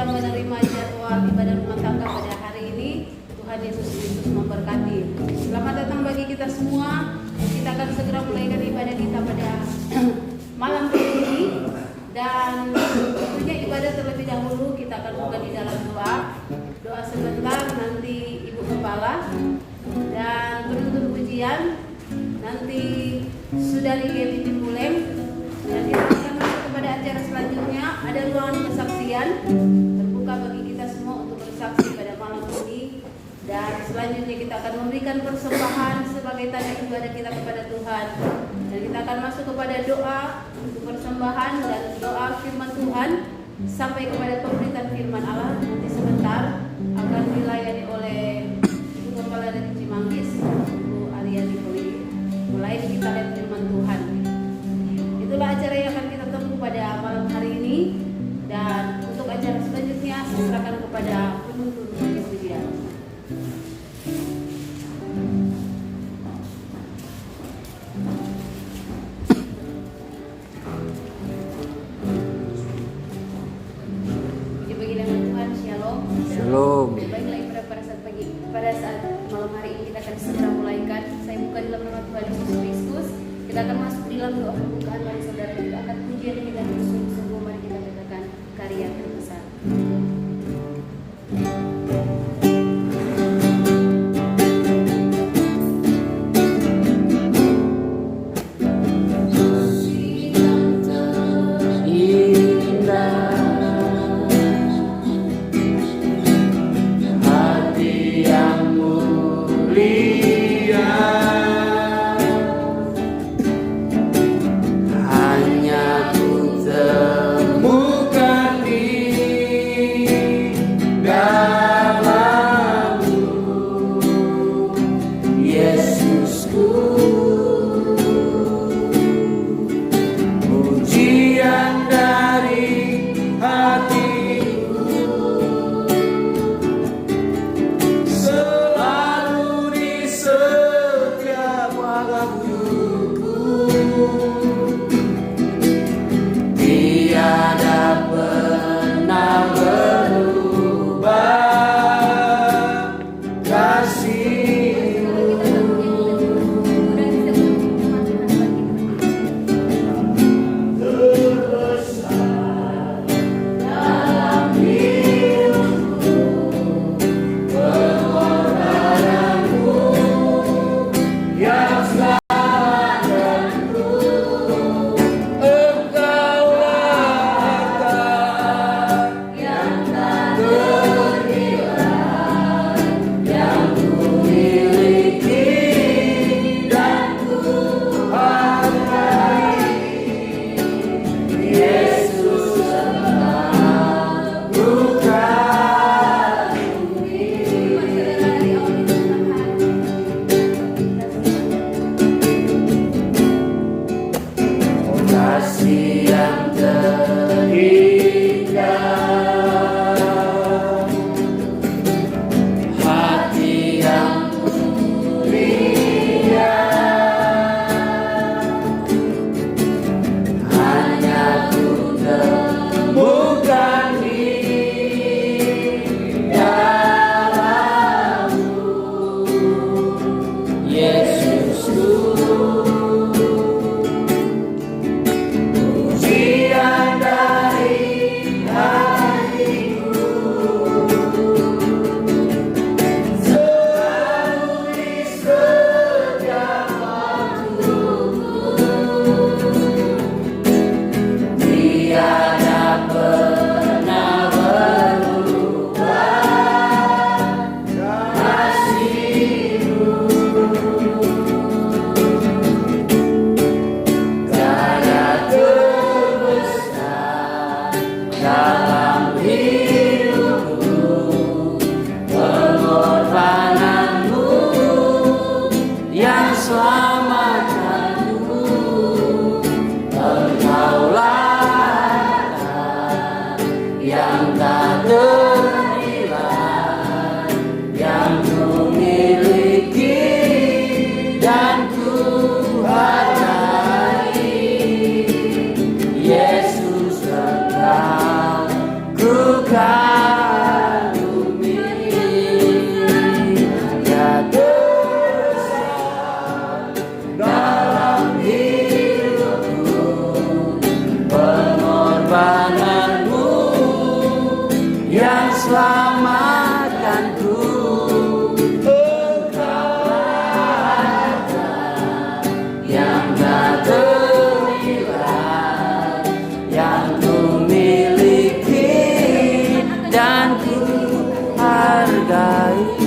sudah menerima jadwal ibadah rumah tangga pada hari ini. Tuhan Yesus Kristus memberkati. Selamat datang bagi kita semua. Kita akan segera mulaikan ibadah kita pada malam hari ini. Dan tentunya ibadah terlebih dahulu kita akan buka di dalam doa. Doa sebentar, nanti Ibu Kepala dan penuntut pujian, nanti Saudari Gemi Timbulem, dan kita akan masuk kepada acara selanjutnya. Ada ruangan kesaksian terbuka bagi kita semua untuk bersaksi pada malam ini. Dan selanjutnya kita akan memberikan persembahan sebagai tanda ibadah kita kepada Tuhan. Dan kita akan masuk kepada doa untuk persembahan dan doa firman Tuhan sampai kepada pemberitaan firman Allah. Nanti sebentar akan dilayani oleh Ibu Kepala dari Cimanggis, Ibu Ariani Poli. Mulai kita lihat firman Tuhan. Itulah acara yang akan kita tempuh pada malam hari ini. Dan untuk acara selanjutnya saya serahkan kepada penuntut pujian. Shalom. Baiklah, pada saat malam hari ini kita akan segera mulaikan. Saya buka dalam nama Tuhan Yesus Kristus. Kita akan masuk di dalam doa pembukaan. Mari saudara kita akan pujian kita bersungguh-sungguh. Mari kita katakan karya terbesar. Yesus engkau ku kagumi ya dosa dalam hidupku, pengorbananmu yang selamatkanku. Engkau Raja yang tak ternilai, yang ku miliki dan ku hargai.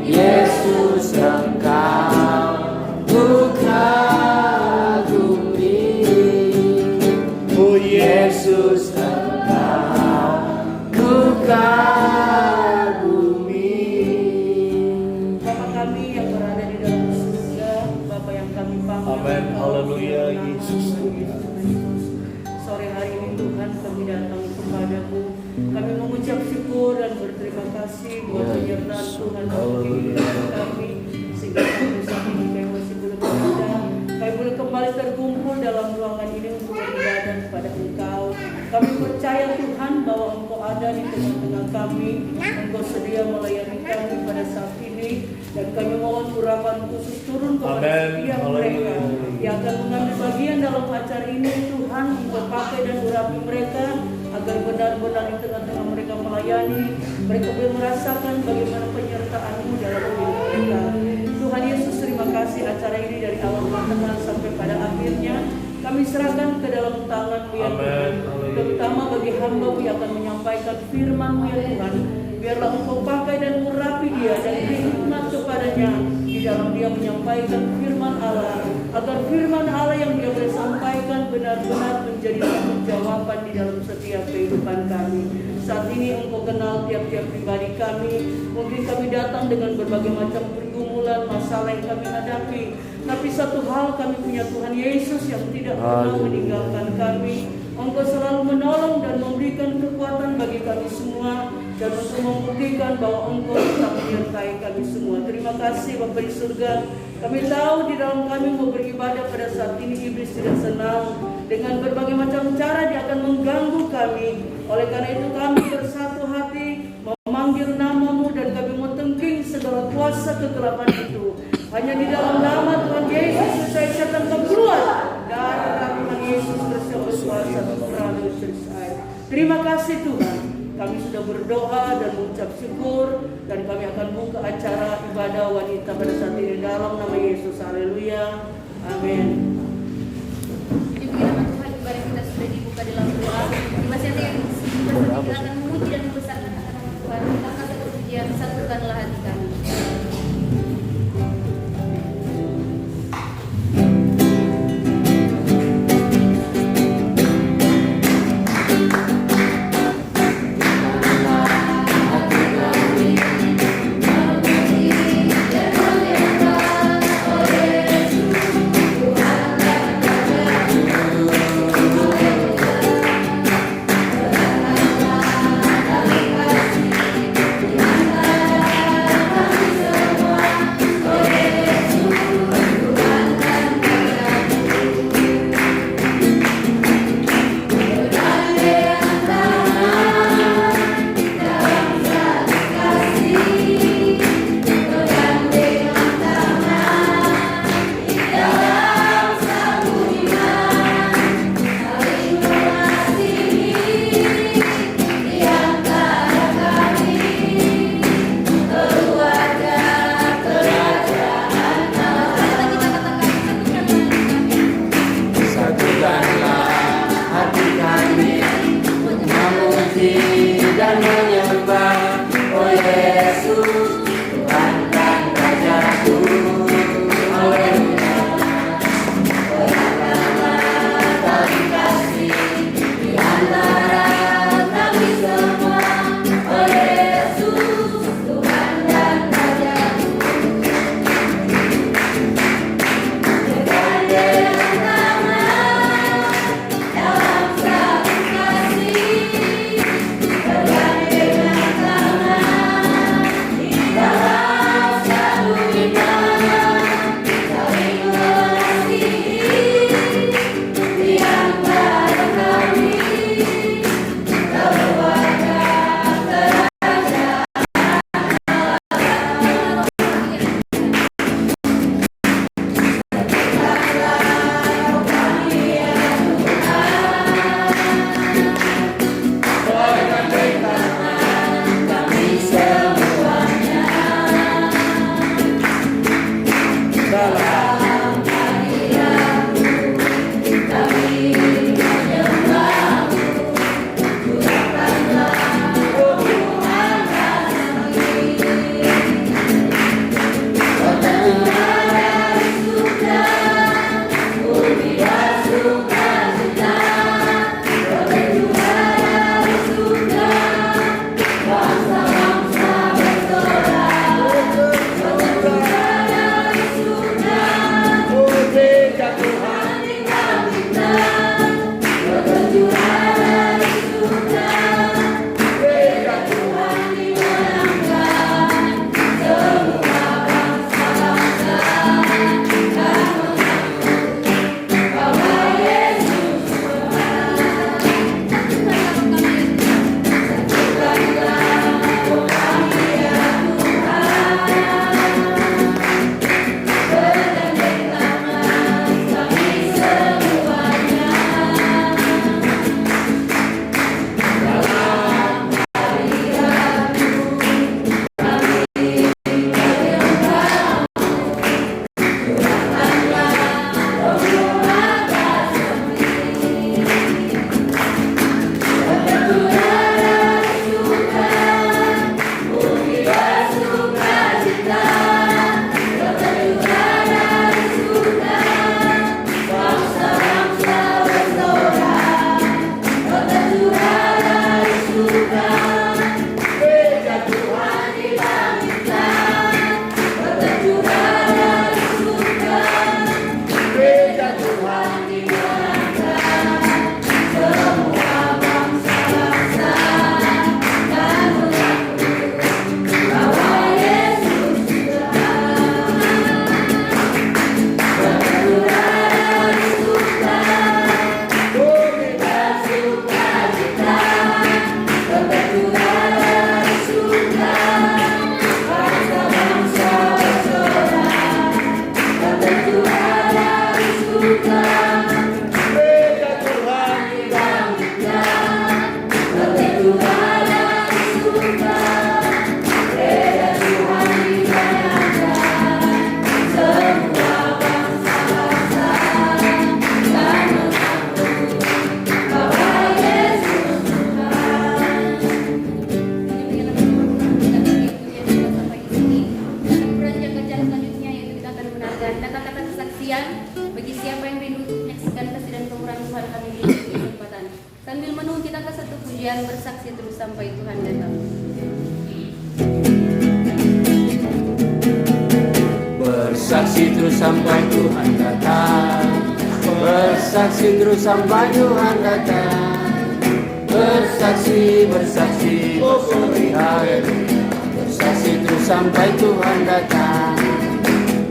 Yesus, Engkau ku kagumi. Oh Yesus, Engkau ku kagumi. Bapa kami yang berada di dalam surga, Bapa yang kami panggil. Amin. Haleluya, Yesus. Sore hari ini Tuhan kami datang kepadamu. Kami mengucap syukur dan berterima kasih buat penyertaan Tuhan dalam kehidupan kami, sehingga sampai saat ini kami masih boleh berada. Kami boleh kembali terkumpul dalam ruangan ini untuk beribadah kepada Engkau. Kami percaya Tuhan bahwa Engkau ada di tengah-tengah kami. Engkau sedia melayani kami pada saat ini, dan kami mohon urapan khusus turun kepada setiap mereka yang akan mengambil bagian dalam acara ini. Tuhan, Engkau pakai dan urapi mereka agar benar-benar di tengah-tengah mereka melayani, mereka boleh merasakan bagaimana penyertaan-Mu dalam hidup mereka. Tuhan Yesus, terima kasih acara ini dari awal tengah sampai pada akhirnya kami serahkan ke dalam tangan-Mu ya Tuhan. Terutama bagi hamba-Mu yang akan menyampaikan firman-Mu ya Tuhan. Biarlah Engkau pakai dan urapi dia dan beri hikmat kepadanya di dalam dia menyampaikan firman Allah, agar firman Allah yang dia boleh sampaikan benar-benar menjadi satu jawaban di dalam setiap kehidupan kami. Saat ini Engkau kenal tiap-tiap pribadi kami. Mungkin kami datang dengan berbagai macam pergumulan, masalah yang kami hadapi, tapi satu hal kami punya Tuhan Yesus yang tidak pernah meninggalkan kami. Engkau selalu menolong dan memberikan kekuatan bagi kami semua, dan untuk membuktikan bahwa Engkau tetap menyertai kami semua. Terima kasih Bapa di surga. Kami tahu di dalam kami mau beribadah pada saat ini iblis tidak senang. Dengan berbagai macam cara dia akan mengganggu kami. Oleh karena itu kami bersatu hati memanggil nama-Mu, dan kami mau tengking segala kuasa kegelapan itu. Hanya di dalam nama Tuhan Yesus saya setan keluar. Darah Tuhan Yesus berkuasa berada selesai. Terima kasih Tuhan. Kami sudah berdoa dan mengucap syukur, dan kami akan buka acara ibadah wanita pada saat ini dalam nama Yesus. Haleluya. Amin. Jadi begini Tuhan, ibadah kita sudah dibuka dalam doa. Masih ada yang akan memuji dan membesarkan nama Tuhan. Kita akan berpujian, satukanlah hati kami. Bagi siapa yang rindu untuk menyaksikan kasih dan kemurahan Tuhan, kami beri kesempatan. Sambil menunggu kita ke satu pujian bersaksi terus sampai Tuhan datang. Bersaksi terus sampai Tuhan datang. Bersaksi terus sampai Tuhan datang. Bersaksi, bersaksi, bersaksi, haleluya. Bersaksi terus sampai Tuhan datang.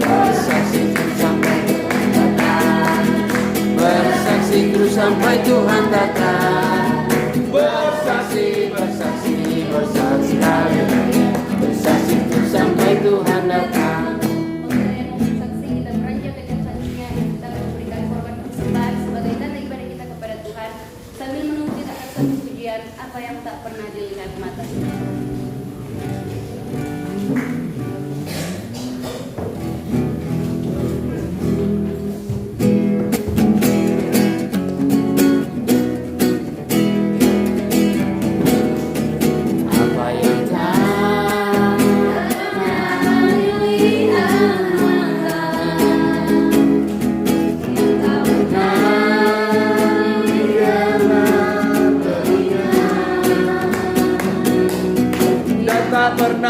Bersaksi terus sampai Tuhan datang. Bersaksi terus sampai Tuhan datang. Bersaksi, bersaksi, bersaksi, haleluya. Bersaksi terus sampai Tuhan datang. Apa yang tak pernah dilihat mata. Apa yang tak pernah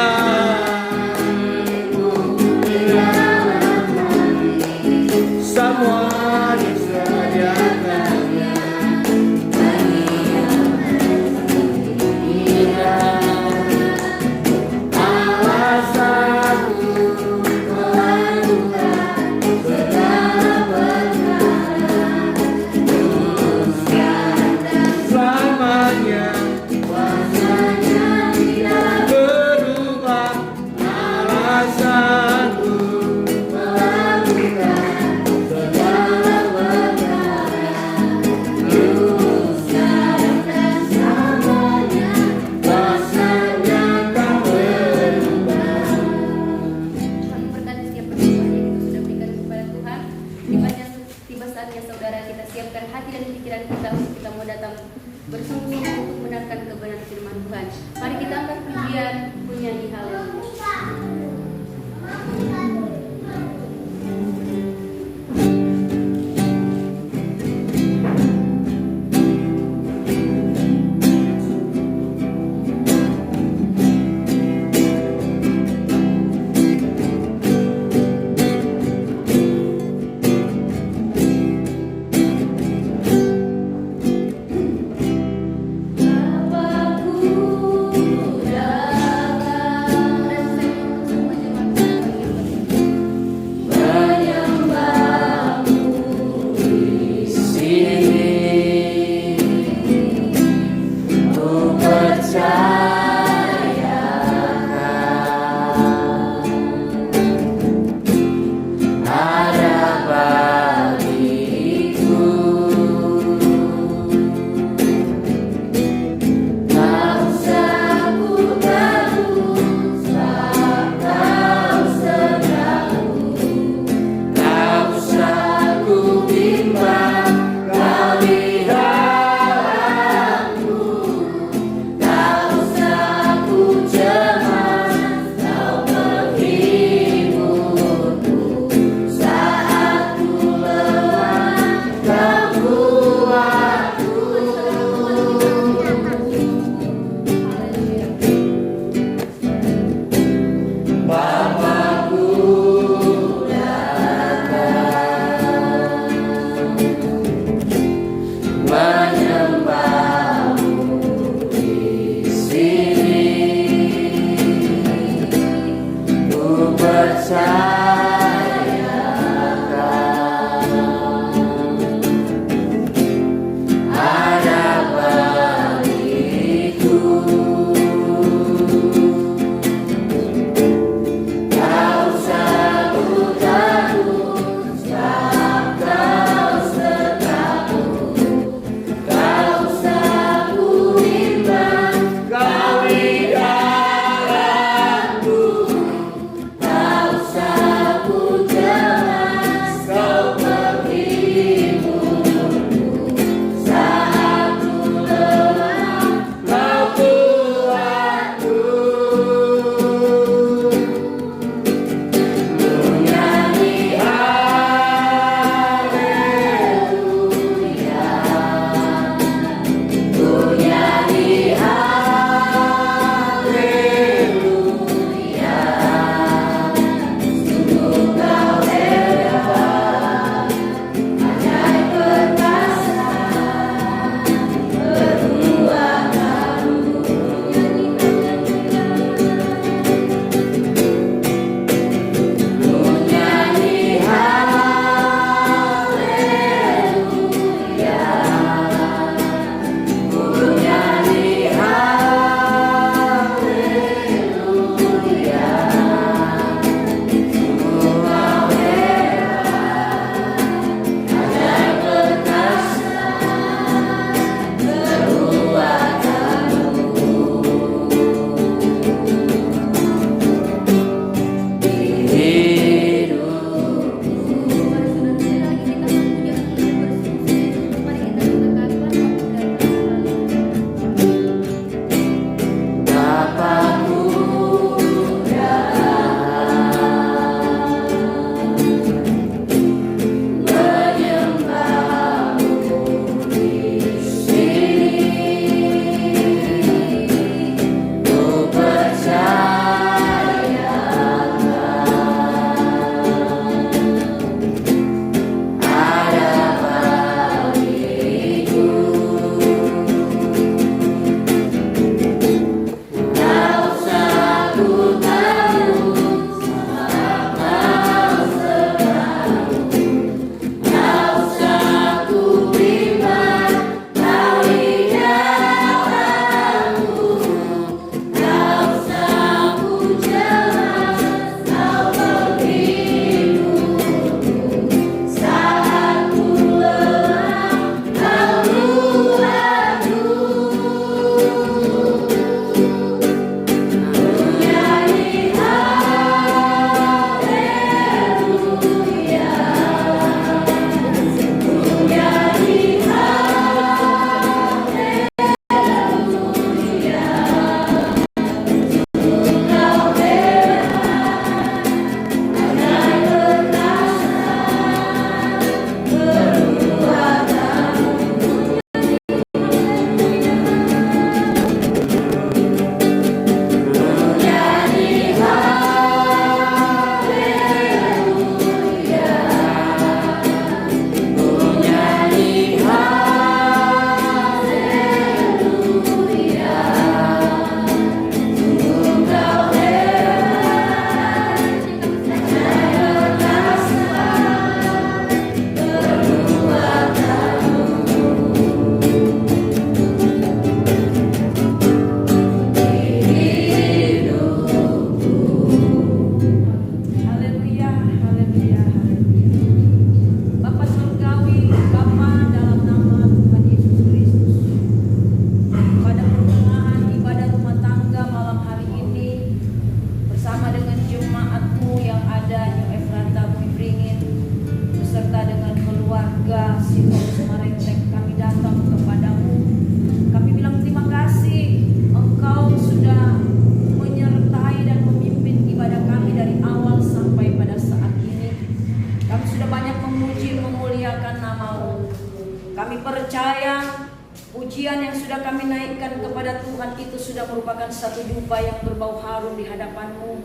pujian yang sudah kami naikkan kepada Tuhan itu sudah merupakan satu jubah yang berbau harum di hadapan-Mu.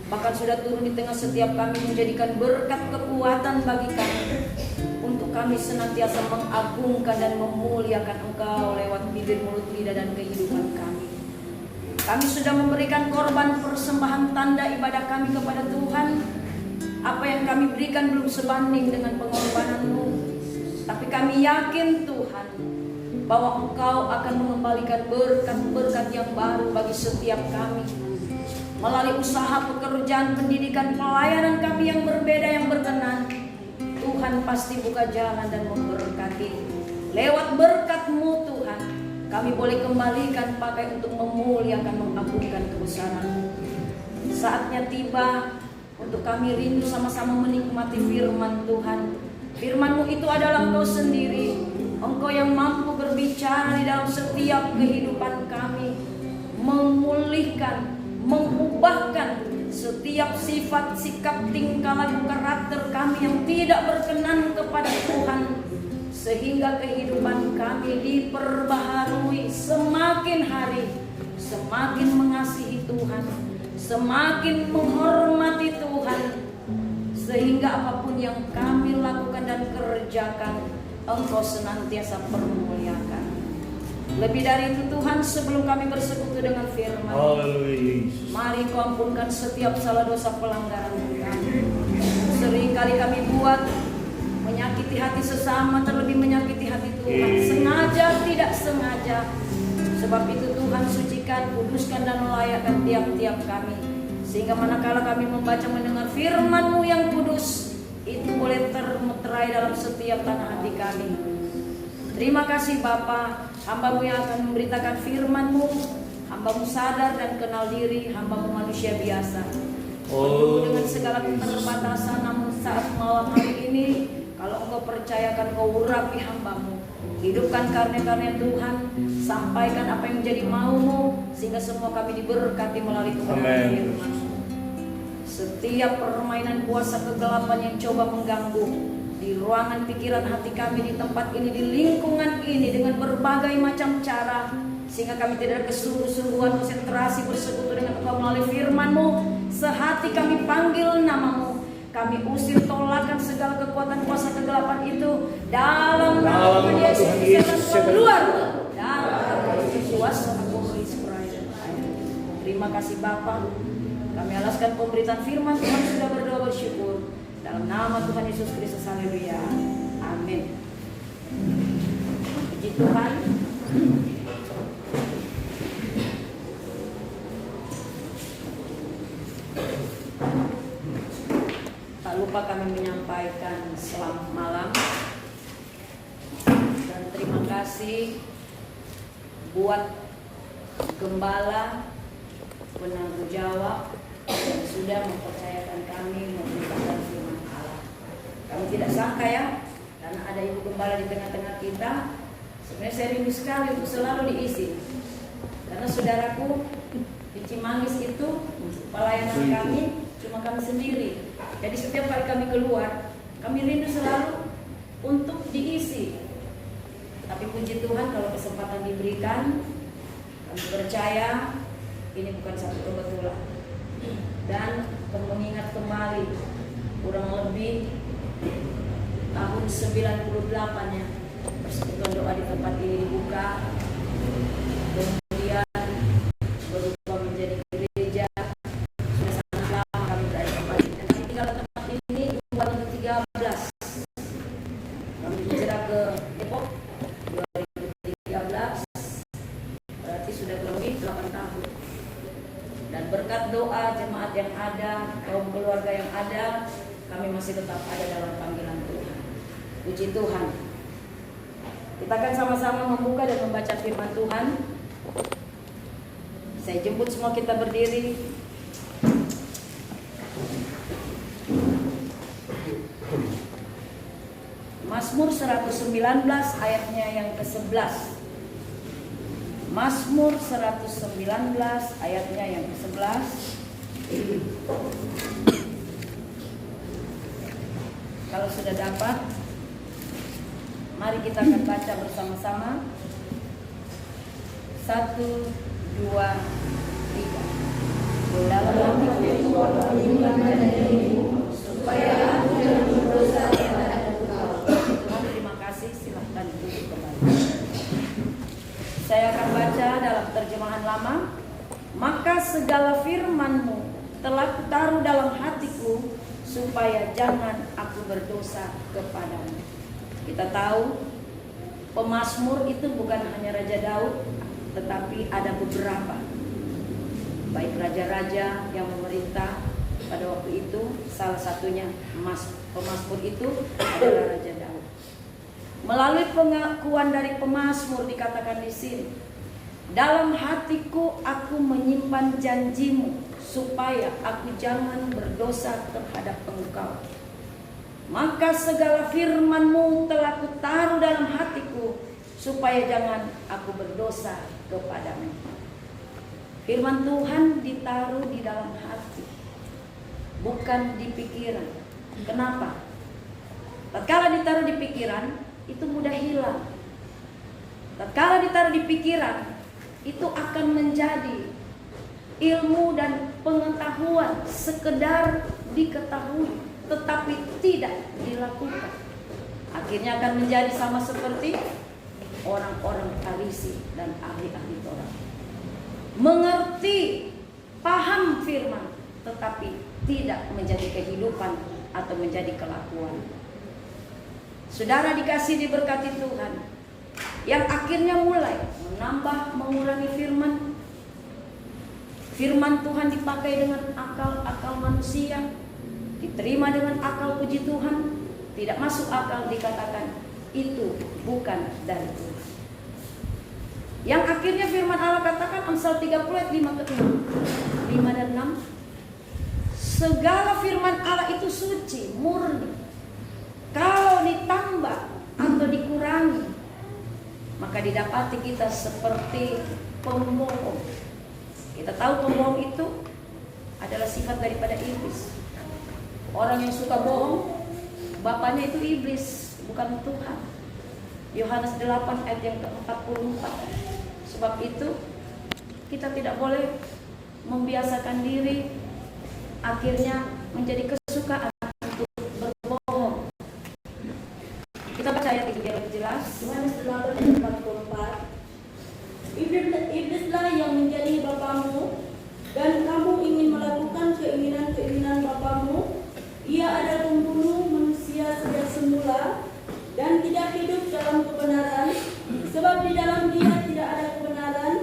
Bahkan sudah turun di tengah setiap kami, menjadikan berkat kekuatan bagi kami untuk kami senantiasa mengagungkan dan memuliakan Engkau lewat bibir, mulut, lidah, dan kehidupan kami. Kami sudah memberikan korban persembahan tanda ibadah kami kepada Tuhan. Apa yang kami berikan belum sebanding dengan pengorbanan-Mu, tapi kami yakin Tuhan bahwa Engkau akan mengembalikan berkat-berkat yang baru bagi setiap kami. Melalui usaha, pekerjaan, pendidikan, pelayanan kami yang berbeda, yang berkenan, Tuhan pasti buka jalan dan memberkati. Lewat berkat-Mu Tuhan, kami boleh kembalikan pakai untuk memuliakan, mengagungkan kebesaran-Mu. Saatnya tiba untuk kami rindu sama-sama menikmati firman Tuhan. Firman-Mu itu adalah Engkau sendiri. Engkau yang mampu berbicara di dalam setiap kehidupan kami, memulihkan, mengubahkan setiap sifat, sikap, tingkah laku, karakter kami yang tidak berkenan kepada Tuhan, sehingga kehidupan kami diperbaharui semakin hari, semakin mengasihi Tuhan, semakin menghormati Tuhan, sehingga apapun yang kami lakukan dan kerjakan, Engkau senantiasa permuliakan. Lebih dari itu Tuhan, sebelum kami bersekutu dengan firman, mari Kau ampunkan setiap salah dosa pelanggaran kami. Seringkali kami buat menyakiti hati sesama, terlebih menyakiti hati Tuhan, sengaja tidak sengaja. Sebab itu Tuhan, sucikan, kuduskan, dan melayakkan tiap-tiap kami, sehingga manakala kami membaca mendengar firman-Mu yang kudus, itu boleh termeterai dalam setiap tanah hati kami. Terima kasih Bapa, hamba-Mu yang akan memberitakan firman-Mu. Hamba-Mu sadar dan kenal diri, hamba-Mu manusia biasa, penuh dengan segala keterbatasan. Namun saat malam hari ini, kalau Engkau percayakan, Kau urapi hamba-Mu, hidupkan karya-karya Tuhan, sampaikan apa yang menjadi mau-Mu, sehingga semua kami diberkati melalui kebenaran firman-Mu. Setiap permainan kuasa kegelapan yang coba mengganggu di ruangan pikiran hati kami, di tempat ini, di lingkungan ini, dengan berbagai macam cara, sehingga kami tidak ada kesungguh-sungguhan konsentrasi bersekutu dengan Engkau melalui firman-Mu. Sehati kami panggil nama-Mu, kami usir, tolakan segala kekuatan kuasa kegelapan itu dalam nama Yesus Kristus. Keluar dalam kuasa Israel. Terima kasih Bapa. Kami alaskan pemberitaan firman Tuhan, sudah berdoa bersyukur dalam nama Tuhan Yesus Kristus. Haleluya. Amin. Puji Tuhan. Tak lupa kami menyampaikan selamat malam dan terima kasih buat gembala, penanggung jawab yang sudah mempercayakan kami memberitakan firman Allah. Kami tidak sangka ya, karena ada ibu gembala di tengah-tengah kita. Sebenarnya saya rindu sekali untuk selalu diisi, karena saudaraku di Cimanggis itu pelayanan kami cuma kami sendiri. Jadi setiap kali kami keluar, kami rindu selalu untuk diisi. Tapi puji Tuhan, kalau kesempatan diberikan, kami percaya ini bukan satu kebetulan. Dan mengingat kembali kurang lebih tahun 98 ya, persekutuan doa di tempat ini dibuka, kemudian berubah menjadi gereja. Sudah sangat lama kami berada di tempat ini. Kami tinggal di tempat ini 2013. Kami hijrah ke Depok 2013, berarti sudah lebih 8 tahun. Dan berkat doa jemaat yang ada, kaum keluarga yang ada, kami masih tetap ada dalam panggilan Tuhan. Puji Tuhan. Kita akan sama-sama membuka dan membaca firman Tuhan. Saya jemput semua kita berdiri. Mazmur 119 ayatnya yang ke-11. Mazmur 119 ayatnya yang ke-11. Kalau sudah dapat, mari kita akan baca bersama-sama. 1, 2, 3. Dalam hatiku menyimpan dirimu supaya aku jangan berdosa terhadap Engkau. Tuhan, terima kasih. Silahkan duduk kembali. Saya akan baca dalam terjemahan lama. Maka segala firman-Mu telah kutaruh dalam hatiku supaya jangan aku berdosa kepadamu. Kita tahu pemazmur itu bukan hanya Raja Daud, tetapi ada beberapa, baik raja-raja yang memerintah pada waktu itu. Salah satunya pemazmur itu adalah Raja Daud. Melalui pengakuan dari pemazmur dikatakan di sini, dalam hatiku aku menyimpan janjimu supaya aku jangan berdosa terhadap Engkau. Maka segala firman-Mu telah kutaruh dalam hatiku supaya jangan aku berdosa kepadamu. Firman Tuhan ditaruh di dalam hati, bukan di pikiran. Kenapa? Tatkala ditaruh di pikiran, itu mudah hilang. Tatkala ditaruh di pikiran, itu akan menjadi ilmu dan pengetahuan, sekedar diketahui tetapi tidak dilakukan. Akhirnya akan menjadi sama seperti orang-orang Farisi dan ahli-ahli Taurat. Mengerti, paham firman, tetapi tidak menjadi kehidupan atau menjadi kelakuan. Saudara dikasih diberkati Tuhan, yang akhirnya mulai menambah mengurangi firman. Firman Tuhan dipakai dengan akal-akal manusia, diterima dengan akal puji Tuhan, tidak masuk akal dikatakan itu bukan dari Tuhan. Yang akhirnya firman Allah katakan Amsal 30 ayat 5 dan 6, segala firman Allah itu suci, murni. Kalau ditambah atau dikurangi, maka didapati kita seperti pembohong. Kita tahu pembohong itu adalah sifat daripada iblis. Orang yang suka bohong, bapaknya itu iblis, bukan Tuhan. Yohanes 8 ayat yang ke-44. Sebab itu kita tidak boleh membiasakan diri akhirnya menjadi kesukaan untuk berbohong. Kita baca ayat ini biar jelas. Yohanes 8 ayat 44. Iblislah yang menjadi bapamu, dan kamu ingin melakukan keinginan-keinginan bapamu. Ia adalah pembunuh manusia sejak semula dan tidak hidup dalam kebenaran, sebab di dalam dia tidak ada kebenaran.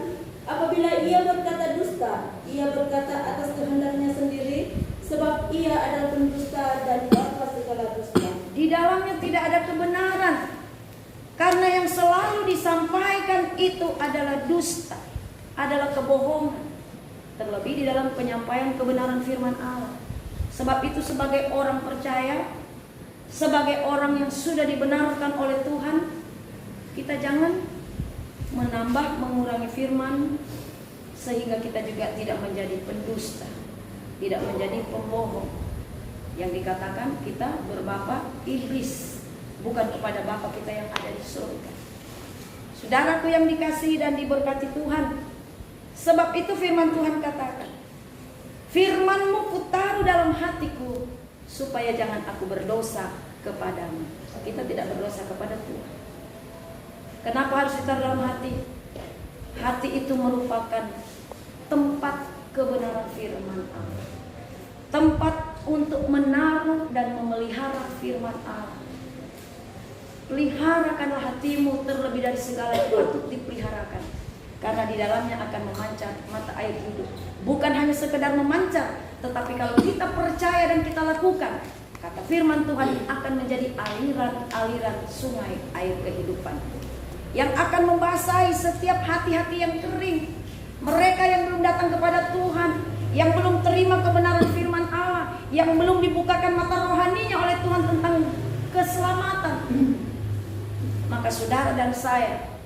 Apabila ia berkata dusta, ia berkata atas kehendaknya sendiri, sebab ia adalah pendusta dan bapa segala dusta. Di dalamnya tidak ada kebenaran, karena yang selalu disampaikan itu adalah dusta, adalah kebohongan. Terlebih di dalam penyampaian kebenaran firman Allah. Sebab itu sebagai orang percaya, sebagai orang yang sudah dibenarkan oleh Tuhan, kita jangan menambah mengurangi firman, sehingga kita juga tidak menjadi pendusta, tidak menjadi pembohong. Yang dikatakan kita berbapa iblis, bukan kepada Bapa kita yang ada di surga. Saudaraku yang dikasihi dan diberkati Tuhan, sebab itu firman Tuhan katakan, firman-Mu kutaruh dalam hatiku supaya jangan aku berdosa kepadamu. Kita tidak berdosa kepada Tuhan. Kenapa harus ditaruh dalam hati? Hati itu merupakan tempat kebenaran firman Allah, tempat untuk menaruh dan memelihara firman Allah. Peliharakanlah hatimu terlebih dari segala yang patut dipeliharakan, karena di dalamnya akan memancar mata air hidup. Bukan hanya sekedar memancar, tetapi kalau kita percaya dan kita lakukan, kata firman Tuhan akan menjadi aliran-aliran sungai air kehidupan yang akan membasahi setiap hati-hati yang kering. Mereka yang belum datang kepada Tuhan, yang belum terima kebenaran firman Allah, yang belum dibukakan mata rohaninya oleh Tuhan tentang keselamatan. Maka saudara dan saya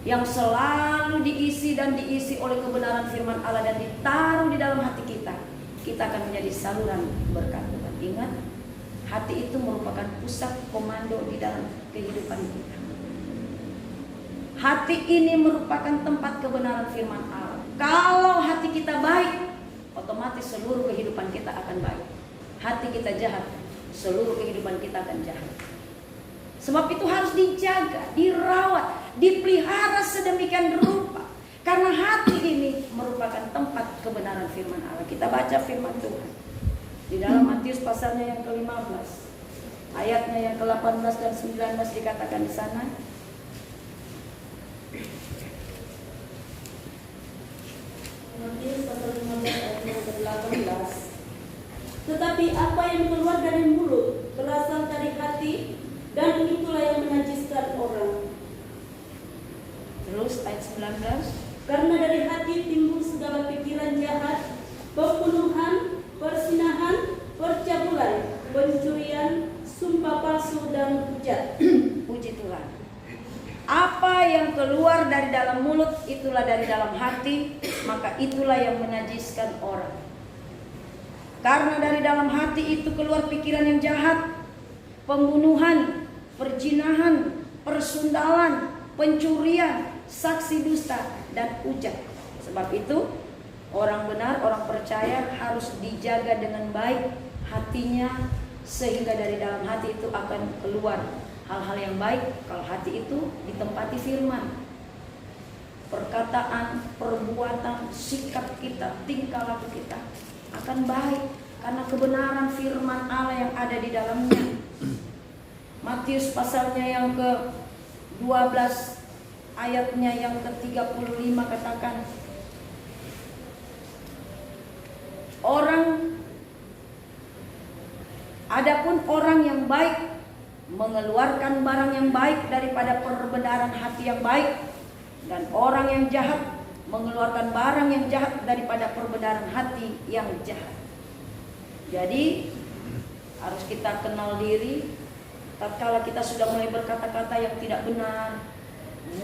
yang selalu diisi oleh kebenaran firman Allah dan ditaruh di dalam hati kita, kita akan menjadi saluran berkat Tuhan. Ingat, hati itu merupakan pusat komando di dalam kehidupan kita. Hati ini merupakan tempat kebenaran firman Allah. Kalau hati kita baik, otomatis seluruh kehidupan kita akan baik. Hati kita jahat, seluruh kehidupan kita akan jahat. Sebab itu harus dijaga, dirawat, dipelihara sedemikian rupa. Karena hati ini merupakan tempat kebenaran firman Allah. Kita baca firman Tuhan di dalam Matius pasalnya yang ke-15, ayatnya yang ke-18 dan 19 dikatakan di sana. Matius pasal 15 ayat yang ke-18. Tetapi apa yang keluar dari mulut berasal dari hati, dan itulah yang menajiskan orang. Terus ayat 19. Karena dari hati timbul segala pikiran jahat, pembunuhan, perzinahan, percabulan, pencurian, sumpah palsu, dan hujat. Puji Tuhan. Apa yang keluar dari dalam mulut, itulah dari dalam hati, maka itulah yang menajiskan orang. Karena dari dalam hati itu keluar pikiran yang jahat, pembunuhan, perzinahan, persundalan, pencurian, saksi dusta, dan hujat. Sebab itu orang benar, orang percaya harus dijaga dengan baik hatinya, sehingga dari dalam hati itu akan keluar hal-hal yang baik. Kalau hati itu ditempati firman, perkataan, perbuatan, sikap kita, tingkah laku kita akan baik karena kebenaran firman Allah yang ada di dalamnya. Matius pasalnya yang ke-12 ayatnya yang ke-35 katakan, adapun orang yang baik mengeluarkan barang yang baik daripada perbenaran hati yang baik, dan orang yang jahat mengeluarkan barang yang jahat daripada perbenaran hati yang jahat. Jadi harus kita kenal diri. Tatkala kita sudah mulai berkata-kata yang tidak benar,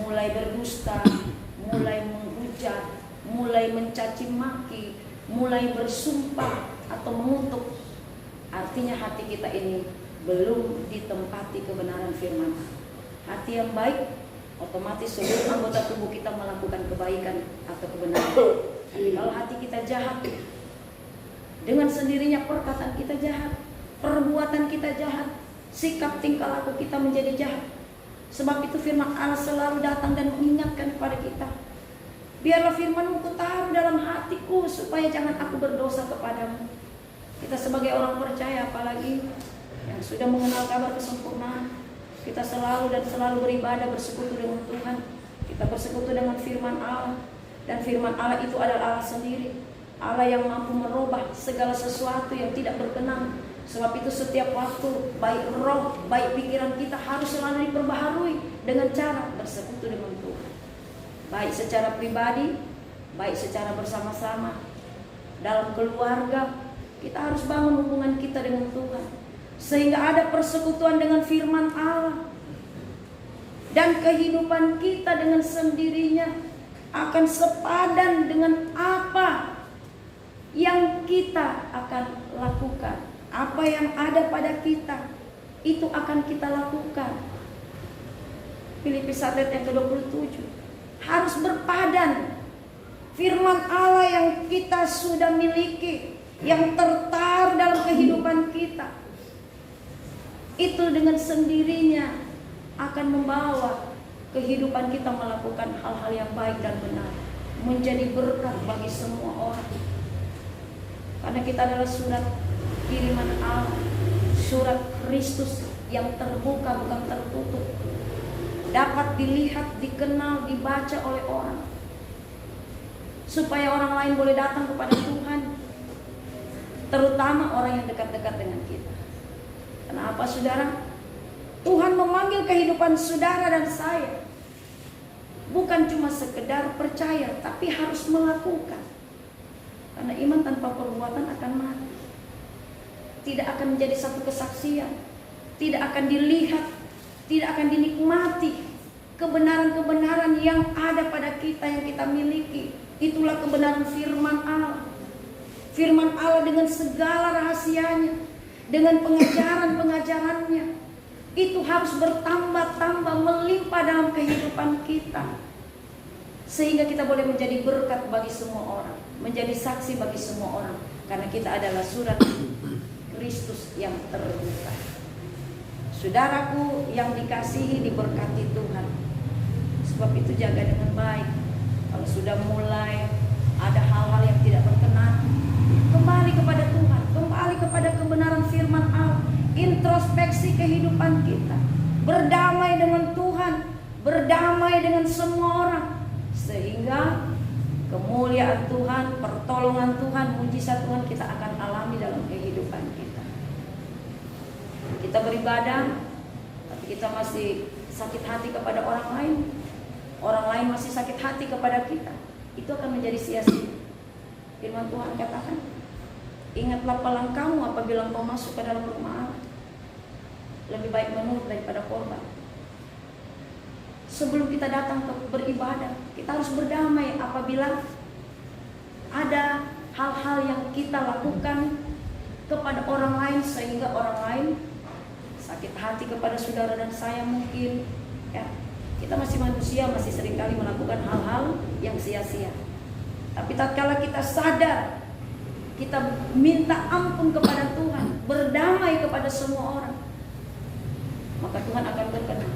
mulai berdusta, mulai menghujat, mulai mencaci maki, mulai bersumpah atau mengutuk, artinya hati kita ini belum ditempati kebenaran firman. Hati yang baik, otomatis seluruh anggota tubuh kita melakukan kebaikan atau kebenaran. Tapi kalau hati kita jahat, dengan sendirinya perkataan kita jahat, perbuatan kita jahat, sikap tingkah laku kita menjadi jahat. Sebab itu firman Allah selalu datang dan mengingatkan kepada kita, biarlah firman-Mu kutaruh dalam hatiku, supaya jangan aku berdosa kepadamu. Kita sebagai orang percaya, apalagi yang sudah mengenal kabar kesempurnaan, kita selalu dan selalu beribadah, bersekutu dengan Tuhan. Kita bersekutu dengan firman Allah, dan firman Allah itu adalah Allah sendiri, Allah yang mampu merubah segala sesuatu yang tidak berkenan. Sebab itu setiap waktu, baik roh, baik pikiran kita harus selalu diperbaharui dengan cara bersekutu dengan Tuhan. Baik secara pribadi, baik secara bersama-sama. Dalam keluarga, kita harus bangun hubungan kita dengan Tuhan, sehingga ada persekutuan dengan firman Allah. Dan kehidupan kita dengan sendirinya akan sepadan dengan apa yang kita akan lakukan. Apa yang ada pada kita, itu akan kita lakukan. Filipi 1 ayat yang ke-27. Harus berpadan. Firman Allah yang kita sudah miliki, yang tertaruh dalam kehidupan kita, itu dengan sendirinya akan membawa kehidupan kita melakukan hal-hal yang baik dan benar, menjadi berkat bagi semua orang. Karena kita adalah surat kiriman Allah, surat Kristus yang terbuka bukan tertutup, dapat dilihat, dikenal, dibaca oleh orang, supaya orang lain boleh datang kepada Tuhan, terutama orang yang dekat-dekat dengan kita. Kenapa saudara? Tuhan memanggil kehidupan saudara dan saya bukan cuma sekedar percaya, tapi harus melakukan. Karena iman tanpa perbuatan akan mati, tidak akan menjadi satu kesaksian, tidak akan dilihat, tidak akan dinikmati kebenaran-kebenaran yang ada pada kita, yang kita miliki. Itulah kebenaran firman Allah. Firman Allah dengan segala rahasianya, dengan pengajaran-pengajarannya, itu harus bertambah-tambah, melimpah dalam kehidupan kita, sehingga kita boleh menjadi berkat bagi semua orang, menjadi saksi bagi semua orang, karena kita adalah surat Kristus yang terbuka. Saudaraku yang dikasihi, diberkati Tuhan, sebab itu jaga dengan baik. Kalau sudah mulai ada hal-hal yang tidak berkenan, kembali kepada Tuhan, kembali kepada kebenaran firman Allah, introspeksi kehidupan kita, berdamai dengan Tuhan, berdamai dengan semua orang, sehingga kemuliaan Tuhan, pertolongan Tuhan, mujizat Tuhan kita akan alami dalam kehidupan kita. Kita beribadah, tapi kita masih sakit hati kepada orang lain masih sakit hati kepada kita, itu akan menjadi sia-sia. Firman Tuhan katakan, ingatlah langkahmu apabila engkau masuk ke dalam rumah Allah. Lebih baik menurut daripada korban. Sebelum kita datang ke beribadah, kita harus berdamai apabila ada hal-hal yang kita lakukan kepada orang lain, sehingga orang lain sakit hati kepada saudara dan saya mungkin, ya. Kita masih manusia, masih seringkali melakukan hal-hal yang sia-sia. Tapi tatkala kita sadar, kita minta ampun kepada Tuhan, berdamai kepada semua orang, maka Tuhan akan berkenan.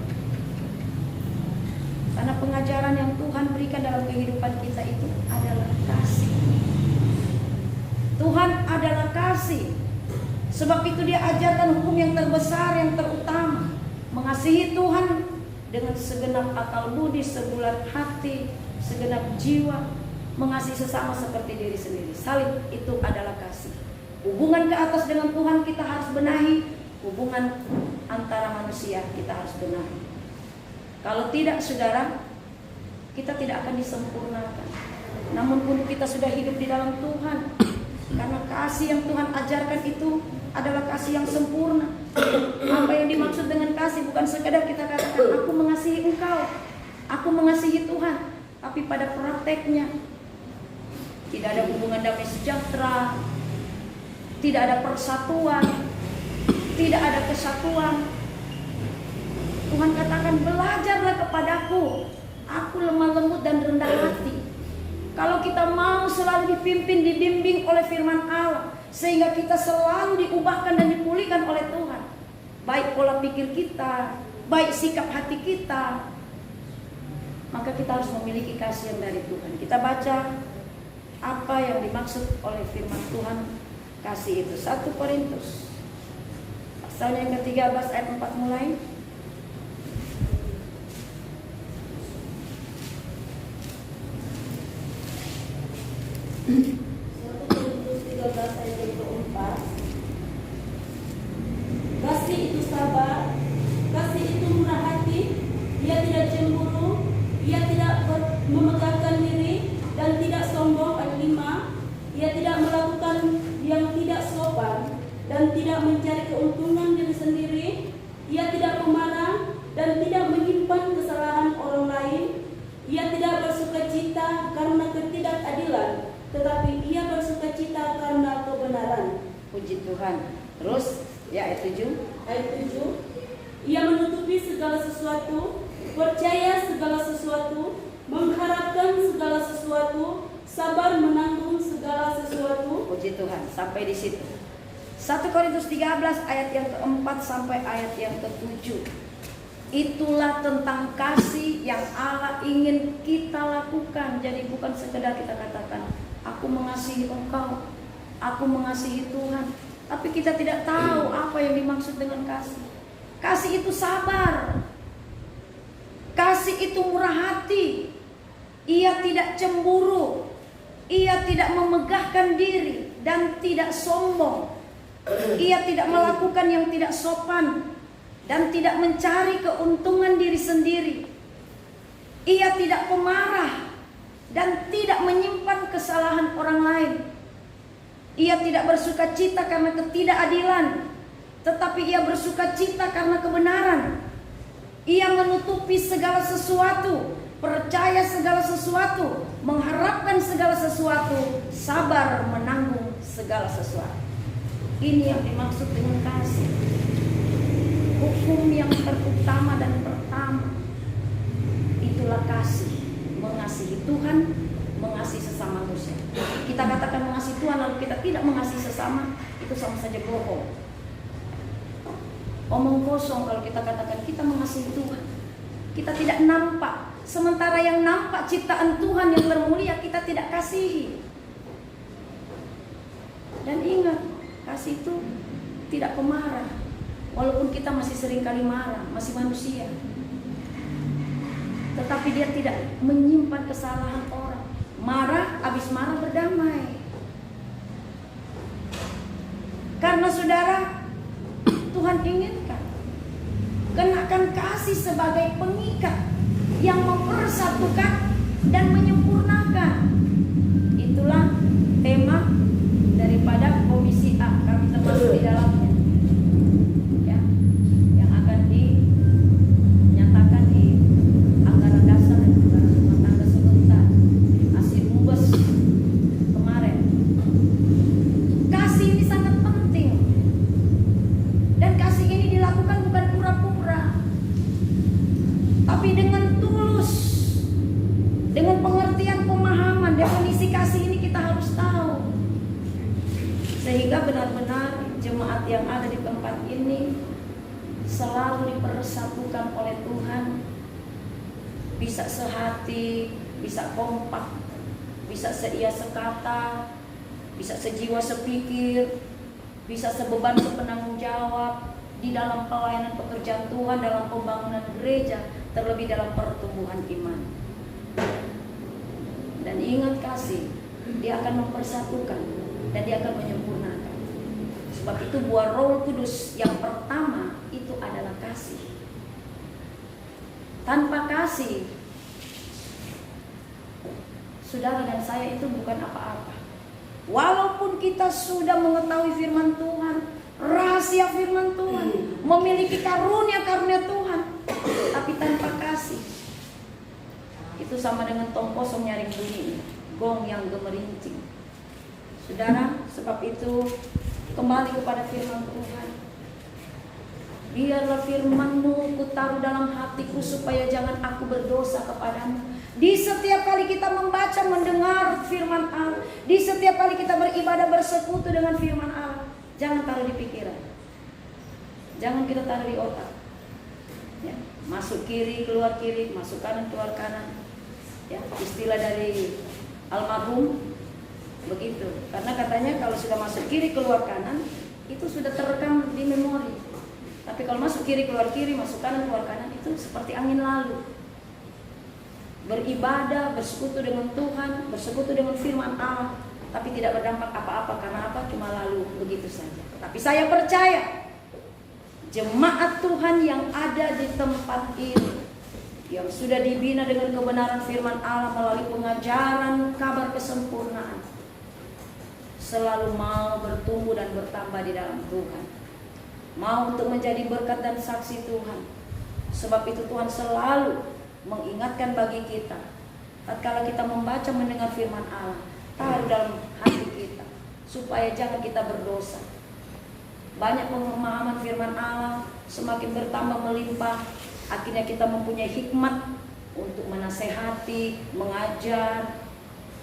Karena pengajaran yang Tuhan berikan dalam kehidupan kita itu adalah kasih. Tuhan adalah kasih. Sebab itu Dia ajarkan hukum yang terbesar, yang terutama, mengasihi Tuhan dengan segenap akal budi, sebulat hati, segenap jiwa, mengasihi sesama seperti diri sendiri. Salib itu adalah kasih. Hubungan ke atas dengan Tuhan kita harus benahi, hubungan antara manusia kita harus benahi. Kalau tidak, saudara, kita tidak akan disempurnakan. Namun pun kita sudah hidup di dalam Tuhan, karena kasih yang Tuhan ajarkan itu adalah kasih yang sempurna. Apa yang dimaksud dengan kasih bukan sekadar kita katakan aku mengasihi engkau, aku mengasihi Tuhan, tapi pada prakteknya tidak ada hubungan damai sejahtera, tidak ada persatuan, tidak ada kesatuan. Tuhan katakan, belajarlah kepadaku, aku lemah lembut dan rendah hati. Kalau kita mau selalu dipimpin, dibimbing oleh firman Allah, sehingga kita selalu diubahkan dan dipulihkan oleh Tuhan, baik pola pikir kita, baik sikap hati kita, maka kita harus memiliki kasih yang dari Tuhan. Kita baca apa yang dimaksud oleh firman Tuhan kasih itu. 1 Korintus pasal yang ke-13 ayat 4 mulai. 1 Korintus 13 ayat yang ke-4. Kasih itu sabar, kasih itu murah hati, ia tidak cemburu, ia tidak memegahkan diri dan tidak sombong. Ayat 5, ia tidak melakukan yang tidak sopan dan tidak mencari keuntungan diri sendiri, ia tidak pemarah dan tidak menyimpan kesalahan orang lain, ia tidak bersukacita karena ketidakadilan, tetapi ia bersukacita karena kebenaran. Puji Tuhan. Terus ya ayat 7. Ayat 7, ia menutupi segala sesuatu, percaya segala sesuatu, mengharapkan segala sesuatu, sabar menanggung segala sesuatu. Puji Tuhan. Sampai di situ. 1 Korintus 13 ayat yang ke-4 sampai ayat yang ke-7. Itulah tentang kasih yang Allah ingin kita lakukan. Jadi bukan sekedar kita katakan aku mengasihi engkau, aku mengasihi Tuhan, tapi kita tidak tahu apa yang dimaksud dengan kasih. Kasih itu sabar, kasih itu murah hati, ia tidak cemburu, ia tidak memegahkan diri dan tidak sombong, ia tidak melakukan yang tidak sopan dan tidak mencari keuntungan diri sendiri, ia tidak pemarah dan tidak menyimpan kesalahan orang lain. Ia tidak bersukacita karena ketidakadilan, tetapi ia bersukacita karena kebenaran. Ia menutupi segala sesuatu, percaya segala sesuatu, mengharapkan segala sesuatu, sabar menanggung segala sesuatu. Ini yang dimaksud dengan kasih. hukum yang terutama dan pertama itulah kasih, mengasihi Tuhan, mengasihi sesama manusia. Kita katakan mengasihi Tuhan lalu kita tidak mengasihi sesama, itu sama saja bohong. Omong kosong kalau kita katakan kita mengasihi Tuhan. Kita tidak nampak. Sementara yang nampak ciptaan Tuhan yang termulia kita tidak kasihi. Dan ingat, kasih itu tidak pemarah. Walaupun kita masih sering kali marah, masih manusia. Tetapi dia tidak menyimpan kesalahan orang. Marah, habis marah berdamai. Karena saudara, Tuhan inginkan kenakan kasih sebagai pengikat yang mempersatukan dan menyempurnakan. Itulah tema daripada komisi A, kami termasuk di dalamnya, ya, yang akan dinyatakan di anggaran dasar dan anggaran rumah tangga sebentar hasil mubes kemarin. Kasih ini sangat penting, dan kasih ini dilakukan bukan pura-pura, tapi dengan tulus, dengan pengertian pemahaman. Definisi kasih ini kita harus tahu, sehingga benar-benar jemaat yang ada di tempat ini selalu dipersatukan oleh Tuhan, bisa sehati, bisa kompak, bisa seia sekata, bisa sejiwa sepikir, bisa sebeban sepenanggung jawab di dalam pelayanan pekerjaan Tuhan, dalam pembangunan gereja, terlebih dalam pertumbuhan iman. Dan ingat kasih, dia akan mempersatukan dan dia akan menyempurnakan. Sebab itu buah Roh Kudus yang pertama itu adalah kasih. Tanpa kasih, saudara dan saya itu bukan apa-apa. Walaupun kita sudah mengetahui firman Tuhan, rahasia firman Tuhan, memiliki karunia-karunia Tuhan, tapi tanpa kasih, itu sama dengan tong kosong nyaring bunyi, gong yang gemerincing. Saudara, sebab itu kembali kepada firman Tuhan. Biarlah firman-Mu kutaruh dalam hatiku supaya jangan aku berdosa kepadamu. Di setiap kali kita membaca, mendengar firman Allah, di setiap kali kita beribadah, bersekutu dengan firman Allah, jangan taruh di pikiran, jangan kita taruh di otak, ya. Masuk kiri, keluar kiri, masuk kanan, keluar kanan, ya. Istilah dari almarhum begitu, karena katanya kalau sudah masuk kiri, keluar kanan, itu sudah terekam di memori. Tapi kalau masuk kiri, keluar kiri, masuk kanan, keluar kanan, itu seperti angin lalu. Beribadah, bersekutu dengan Tuhan, bersekutu dengan firman Allah, tapi tidak berdampak apa-apa. Karena apa? Cuma lalu begitu saja. Tapi saya percaya jemaat Tuhan yang ada di tempat ini, yang sudah dibina dengan kebenaran firman Allah melalui pengajaran kabar kesempurnaan, selalu mau bertumbuh dan bertambah di dalam Tuhan, mau untuk menjadi berkat dan saksi Tuhan. Sebab itu Tuhan selalu mengingatkan bagi kita, tatkala kita membaca, mendengar firman Allah, taruh dalam hati kita, supaya jangan kita berdosa. Banyak pemahaman firman Allah semakin bertambah melimpah, akhirnya kita mempunyai hikmat untuk menasehati, mengajar,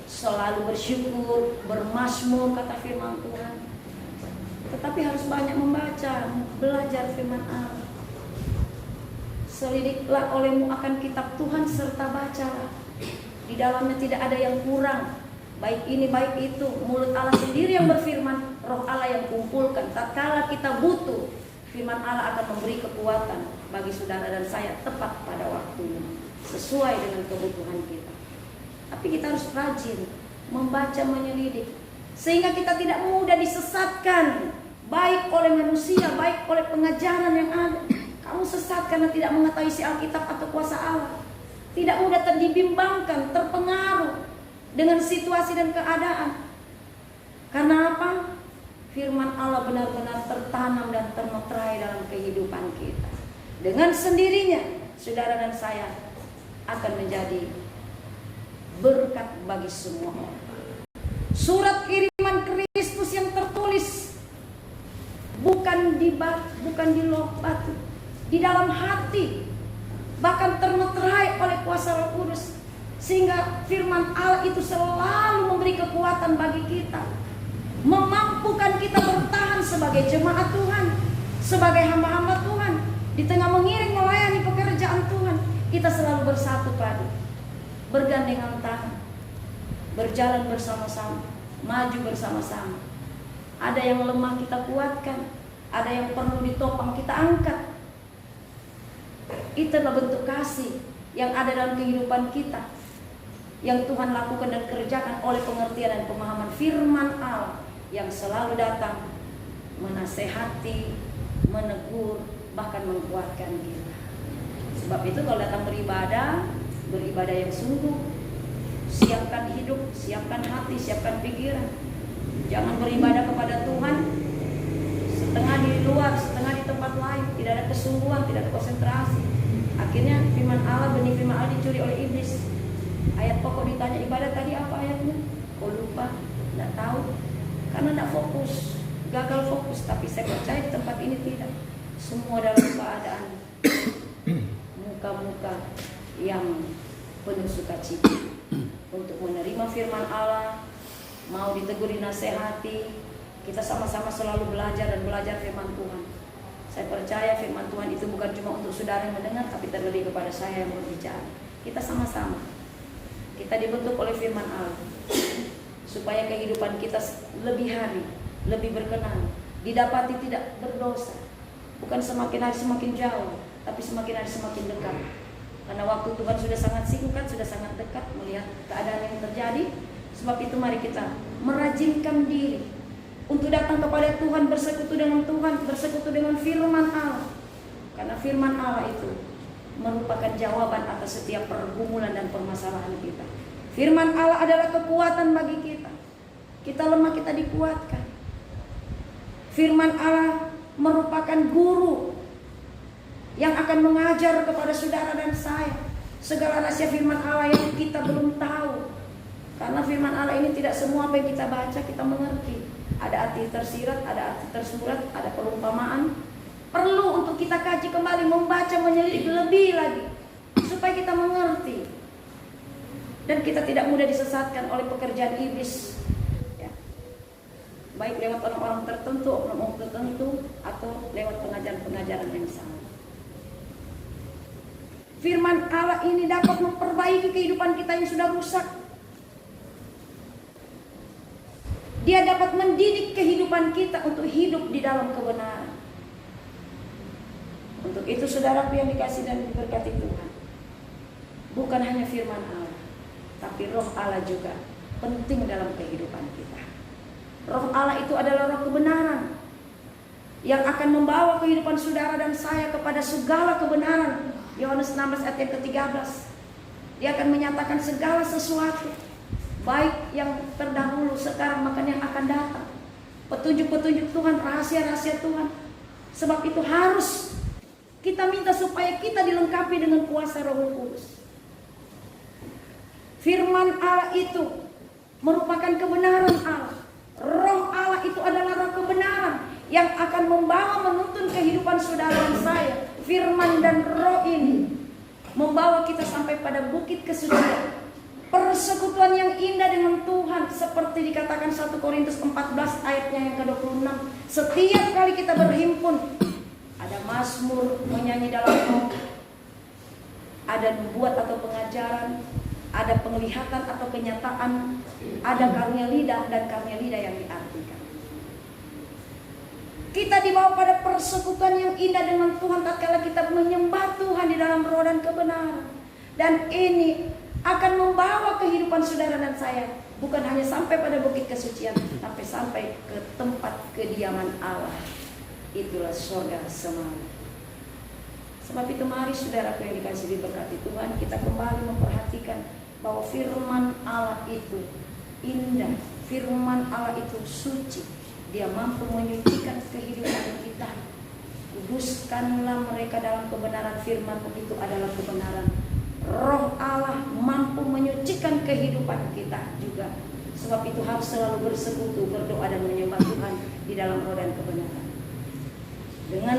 selalu bersyukur, bermazmur, kata firman Tuhan. Tetapi harus banyak membaca, belajar firman Allah. Selidiklah olehmu akan kitab Tuhan serta bacalah. Di dalamnya tidak ada yang kurang, baik ini baik itu. Mulut Allah sendiri yang berfirman, Roh Allah yang kumpulkan. Tatkala kita butuh, firman Allah akan memberi kekuatan bagi saudara dan saya tepat pada waktunya, sesuai dengan kebutuhan kita. Tapi kita harus rajin membaca, menyelidik, sehingga kita tidak mudah disesatkan, baik oleh manusia, baik oleh pengajaran yang ada. Kamu sesat karena tidak mengetahui isi Alkitab atau kuasa Allah. Tidak mudah terbimbangkan, terpengaruh dengan situasi dan keadaan. Karena apa? Firman Allah benar-benar tertanam dan termeterai dalam kehidupan kita. Dengan sendirinya, saudara dan saya akan menjadi berkat bagi semua orang. Surat kiriman Kristus yang tertulis bukan di loh batu, di dalam hati, bahkan termeterai oleh kuasa Roh Kudus, sehingga firman Allah itu selalu memberi kekuatan bagi kita, memampukan kita bertahan sebagai jemaat Tuhan, sebagai hamba-hamba Tuhan, di tengah mengiring melayani pekerjaan Tuhan. Kita selalu bersatu padu, bergandengan tangan, berjalan bersama-sama, maju bersama-sama. Ada yang lemah kita kuatkan, ada yang perlu ditopang kita angkat. Itulah bentuk kasih yang ada dalam kehidupan kita, yang Tuhan lakukan dan kerjakan oleh pengertian dan pemahaman firman Allah yang selalu datang menasehati, menegur, bahkan menguatkan kita. Sebab itu kalau datang beribadah yang sungguh, siapkan hidup, siapkan hati, siapkan pikiran. Jangan beribadah kepada Tuhan setengah di luar, setengah di tempat lain, tidak ada kesungguhan, tidak ada konsentrasi. Akhirnya firman Allah, benih firman Allah dicuri oleh iblis. Ayat pokok ditanya ibadah tadi apa ayatnya? Kau lupa, tidak tahu, karena tidak fokus, gagal fokus. Tapi saya percaya di tempat ini tidak. Semua dalam keadaan muka-muka yang penuh sukacita untuk menerima firman Allah, mau ditegur, dinasehati. Kita sama-sama selalu belajar dan belajar firman Tuhan. Saya percaya firman Tuhan itu bukan cuma untuk saudara yang mendengar, tapi terlebih kepada saya yang berbicara. Kita sama-sama, kita dibentuk oleh firman Allah supaya kehidupan kita lebih hari, lebih berkenan, didapati tidak berdosa. Bukan semakin hari semakin jauh, tapi semakin hari semakin dekat. Karena waktu Tuhan sudah sangat singkat, sudah sangat dekat melihat keadaan yang terjadi. Sebab itu mari kita merajinkan diri untuk datang kepada Tuhan, bersekutu dengan Tuhan, bersekutu dengan firman Allah. Karena firman Allah itu merupakan jawaban atas setiap pergumulan dan permasalahan kita. Firman Allah adalah kekuatan bagi kita. Kita lemah, kita dikuatkan. Firman Allah merupakan guru yang akan mengajar kepada saudara dan saya segala rahasia firman Allah yang kita belum tahu. Karena firman Allah ini tidak semua apa yang kita baca kita mengerti. Ada arti tersirat, ada arti tersurat, ada perumpamaan. Perlu untuk kita kaji kembali, membaca, menyelidik lebih lagi supaya kita mengerti dan kita tidak mudah disesatkan oleh pekerjaan iblis, ya. Baik lewat orang-orang tertentu, oknum tertentu, atau lewat pengajaran-pengajaran yang salah. Firman Allah ini dapat memperbaiki kehidupan kita yang sudah rusak. Dia dapat mendidik kehidupan kita untuk hidup di dalam kebenaran. Untuk itu saudaraku yang dikasih dan diberkati Tuhan, bukan hanya firman Allah, tapi roh Allah juga penting dalam kehidupan kita. Roh Allah itu adalah roh kebenaran yang akan membawa kehidupan saudara dan saya kepada segala kebenaran. Yohanes 16 ayat yang ke-13. Dia akan menyatakan segala sesuatu, baik yang terdahulu, sekarang, makan yang akan datang. Petunjuk-petunjuk Tuhan, rahasia-rahasia Tuhan. Sebab itu harus kita minta supaya kita dilengkapi dengan kuasa Roh Kudus. Firman Allah itu merupakan kebenaran Allah. Roh Allah itu adalah roh kebenaran yang akan membawa, menuntun kehidupan saudara dan saya. Firman dan roh ini membawa kita sampai pada bukit kesucian, persekutuan yang indah dengan Tuhan, seperti dikatakan 1 Korintus 14 ayatnya yang ke-26. Setiap kali kita berhimpun, ada mazmur, menyanyi dalam roh, ada nubuat atau pengajaran, ada penglihatan atau kenyataan, ada karunia lidah dan karunia lidah yang diartikan. Kita dibawa pada persekutuan yang indah dengan Tuhan tatkala kita menyembah Tuhan di dalam roh dan kebenaran. Dan ini akan membawa kehidupan saudara dan saya bukan hanya sampai pada bukit kesucian, tapi sampai ke tempat kediaman Allah. Itulah surga semalam. Sebab itu mari saudaraku yang dikasih diberkati Tuhan, kita kembali memperhatikan bahwa firman Allah itu indah, firman Allah itu suci. Dia mampu menyucikan kehidupan kita. Kuduskanlah mereka dalam kebenaran, firman itu adalah kebenaran. Roh Allah mampu menyucikan kehidupan kita juga. Sebab itu harus selalu bersekutu, berdoa dan menyembah Tuhan di dalam roh dan kebenaran. Dengan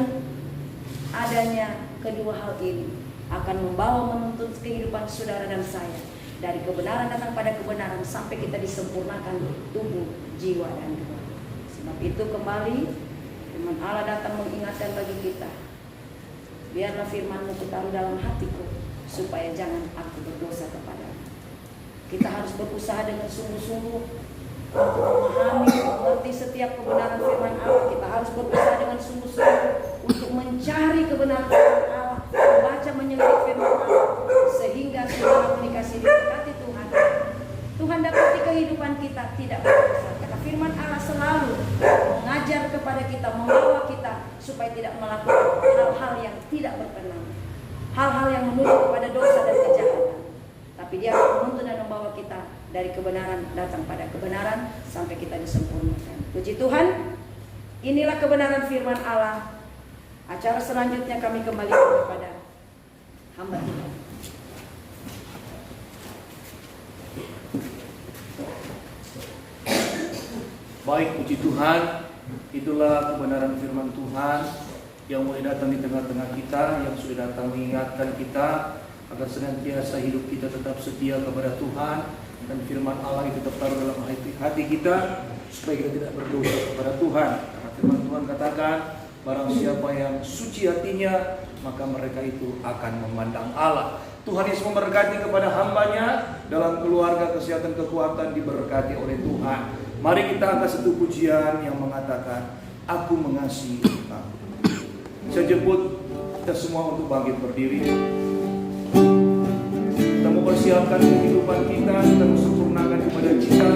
adanya kedua hal ini akan membawa menuntun kehidupan saudara dan saya dari kebenaran datang pada kebenaran sampai kita disempurnakan tubuh, jiwa, dan roh. Sebab itu kembali firman Allah datang mengingatkan bagi kita, biarlah firman-Mu kutaruh dalam hatiku supaya jangan aku berdosa kepadamu. Kita harus berusaha dengan sungguh-sungguh untuk memahami, mengerti setiap kebenaran firman Allah. Kita harus berusaha dengan sungguh-sungguh untuk mencari kebenaran firman Allah, membaca, menyelit firman Allah, sehingga saudara dikasih diberkati Tuhan. Tuhan dapati kehidupan kita tidak berdosa. Karena firman Allah selalu mengajar kepada kita, membawa kita supaya tidak melakukan hal-hal yang tidak berkenan, hal-hal yang menuju kepada dosa dan kejahatan. Tapi Dia menuntun dan membawa kita dari kebenaran datang pada kebenaran sampai kita disempurnakan. Puji Tuhan, inilah kebenaran firman Allah. Acara selanjutnya kami kembali kepada hamba Tuhan. Baik, puji Tuhan, itulah kebenaran firman Tuhan yang mulai datang di tengah-tengah kita, yang sudah datang mengingatkan kita agar senantiasa hidup kita tetap setia kepada Tuhan, dan firman Allah itu tetap taruh dalam hati kita supaya kita tidak berdosa kepada Tuhan. Karena firman Tuhan katakan, barang siapa yang suci hatinya, maka mereka itu akan memandang Allah. Tuhan Yesus memberkati kepada hambanya dalam keluarga, kesehatan, kekuatan diberkati oleh Tuhan. Mari kita angkat satu pujian yang mengatakan, aku mengasihi kamu. Saya jemput kita semua untuk bangkit berdiri. Kita mempersiapkan kehidupan kita, kita sempurnakan kepada kita.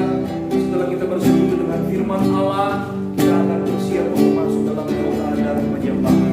Setelah kita bersekutu dengan firman Allah, kita akan bersiap untuk masuk dalam doa dan penyembahan.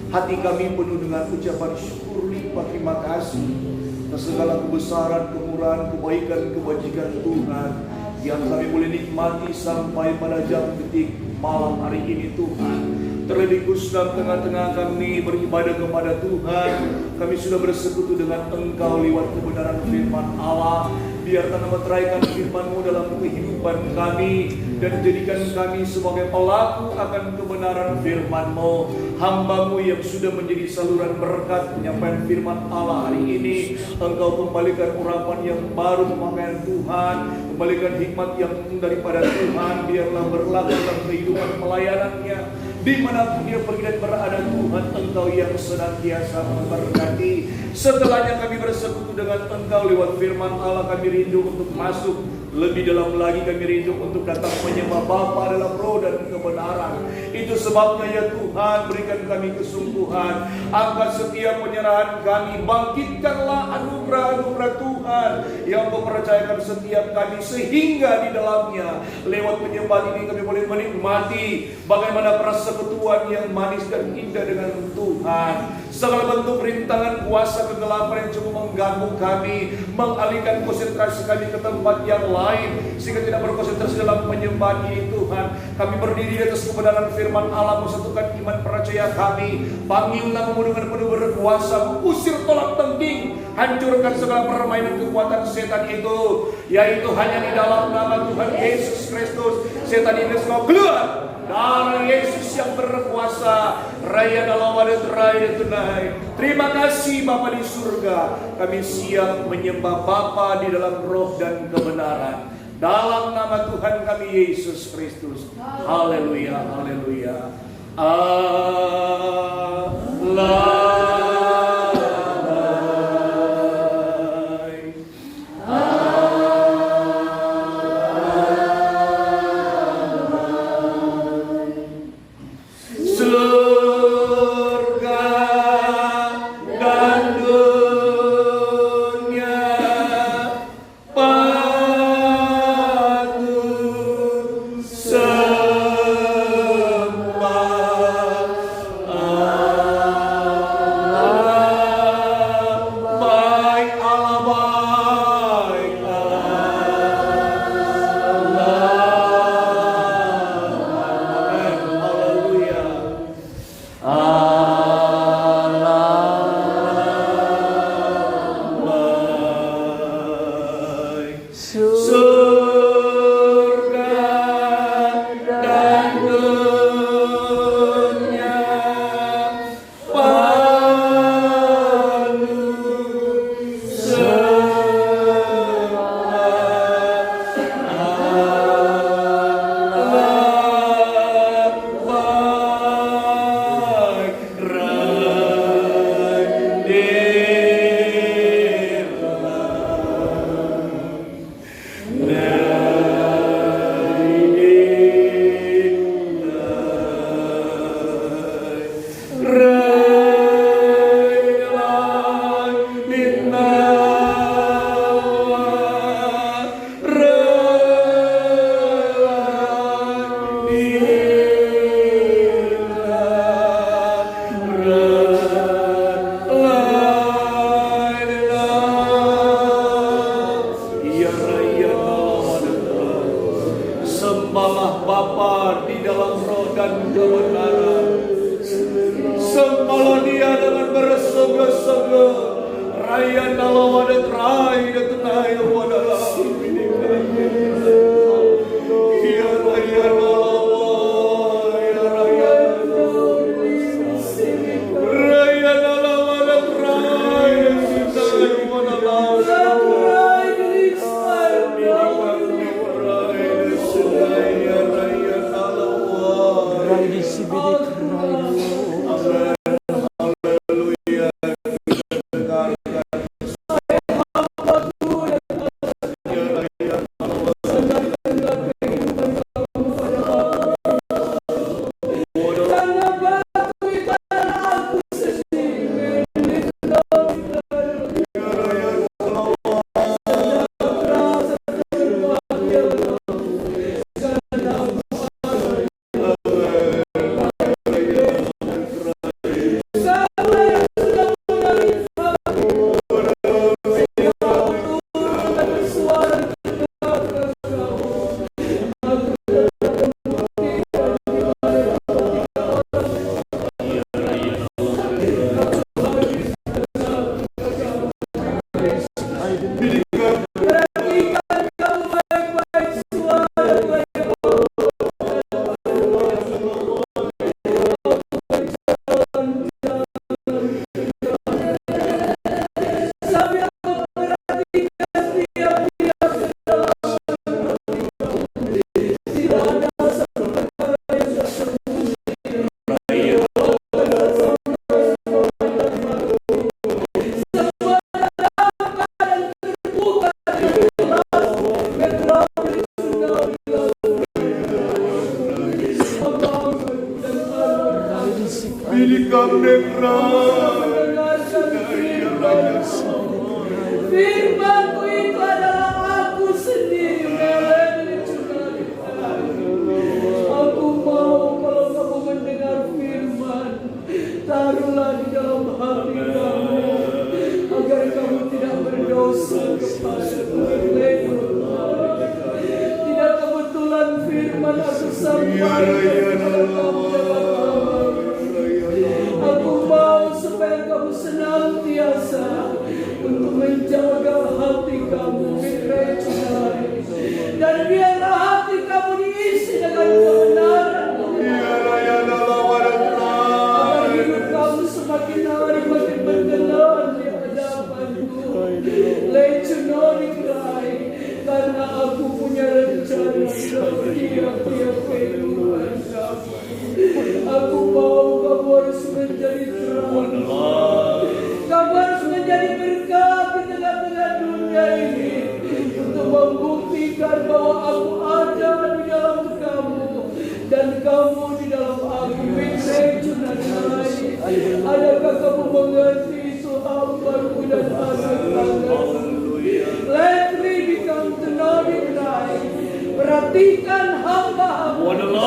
Hati kami penuh dengan ucapan syukur limpah terima kasih atas segala kebesaran, kemurahan, kebaikan, kebajikan Tuhan yang kami boleh nikmati sampai pada jam detik malam hari ini Tuhan. Terlebih khusus dalam tengah-tengah kami beribadah kepada Tuhan, kami sudah bersekutu dengan Engkau lewat kebenaran firman Allah. Biarkan meteraikan firman-Mu dalam kehidupan kami dan jadikan kami sebagai pelaku akan kebenaran firman-Mu. Hamba-Mu yang sudah menjadi saluran berkat penyampaian firman Allah hari ini, Engkau kembalikan urapan yang baru pemakaian Tuhan, kembalikan hikmat yang daripada Tuhan, biarlah berlaku dalam kehidupan pelayanannya. dimanapun dia pergi dan berada. Tuhan, Engkau yang senantiasa memberkati. Setelahnya kami bersekutu dengan Engkau lewat firman Allah, kami rindu untuk masuk lebih dalam lagi, kami rindu untuk datang menyembah Bapa dalam roh dan kebenaran. Itu sebabnya ya Tuhan, berikan kami kesungguhan, angkat setiap penyerahan kami, bangkitkanlah anugerah-anugerah Tuhan yang Kau percayakan setiap kami, sehingga di dalamnya lewat penyembahan ini kami boleh menikmati bagaimana persekutuan yang manis dan indah dengan Tuhan. Segala bentuk rintangan kuasa kegelapan yang cukup mengganggu kami, mengalihkan konsentrasi kami ke tempat yang lain, sehingga tidak berkonsentrasi dalam penyembahan ini Tuhan. Kami berdiri di atas kebenaran firman Allah, mensatukan iman percaya kami. Panggil namamu dengan penuh berkuasa, usir tolak tengking, hancurkan segala permainan kekuatan setan itu, yaitu hanya di dalam nama Tuhan Yesus Kristus. Setan ini semua keluar. Darah Yesus yang berkuasa. Raya dalam wadah raya tunai. Terima kasih Bapa di surga. Kami siap menyembah Bapa di dalam roh dan kebenaran. Dalam nama Tuhan kami Yesus Kristus. Haleluya, haleluya. Allah. Sembahlah Bapa di dalam roh dan kebenaran. Sembahlah Dia dengan bersungguh-sungguh. Raya dalam wadah raya dan tunai wadah. Ya raya dalam ya raya raya dalam wadah raya tunai wadah. Tidak kebetulan firman aku sampaikan kepada kamu ya Bapa. Aku mau supaya kamu senantiasa untuk menjaga hati kamu dan biarlah hati kamu diisi dengan kebenaran. Agar hidup kamu semakin hari makin berkenan di hadapanku. Let you know it right. Karena aku punya rencana setiap kehidupan kamu. Aku mau kamu harus menjadi terang. Kamu harus menjadi berkat di tengah-tengah dunia ini untuk membuktikan bahwa aku ada di dalam kamu dan kamu di dalam aku. Adakah kamu mengerti itu hambaku dan anak-anakku? Let me become the Nabi Christ. Perhatikan hamba-hamba.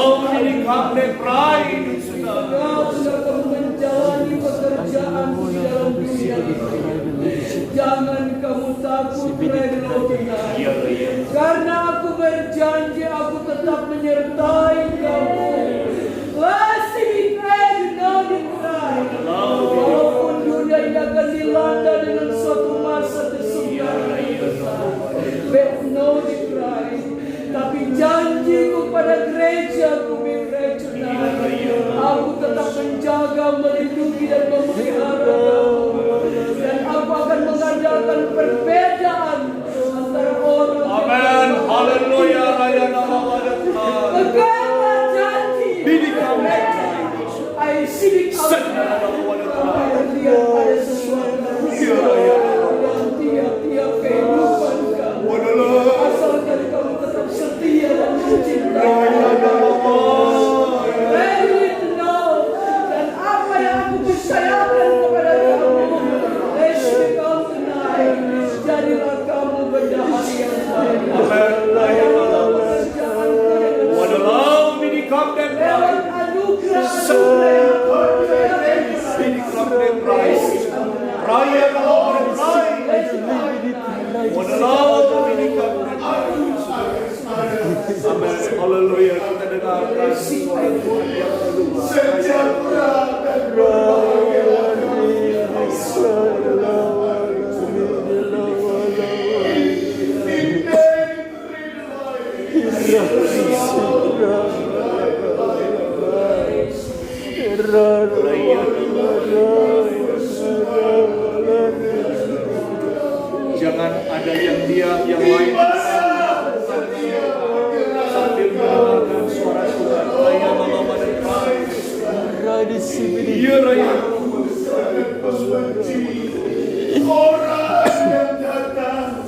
Kau sudah kamu menjalani pekerjaanmu di dalam dunia ini. Jangan kamu takut karena aku berjanji aku tetap menyertai kamu. Walaupun dunia ini akan dilanda dengan suatu masa kesukaran, tapi janjiku pada gerejaku aku tetap menjaga, melindungi dan memelihara kamu, dan aku akan mengadakan perbedaan antara orang. Amen. Haleluya. Begala janji. I see it out. Lihat ada sesuatu dalam tiap-tiap kehidupan kamu. Asalkan kamu tetap setia dan mencintai dan apa yang aku percayakan kepada kamu. Let's become tonight. Jadilah kamu berdahari yang baik. Haleluya, kita dengarkan Tuhan yang kedua. Sejahtera dan jangan ada yang diam, yang lain sambil mendengarkan suara Tuhan. Raya mama dan orang yang datang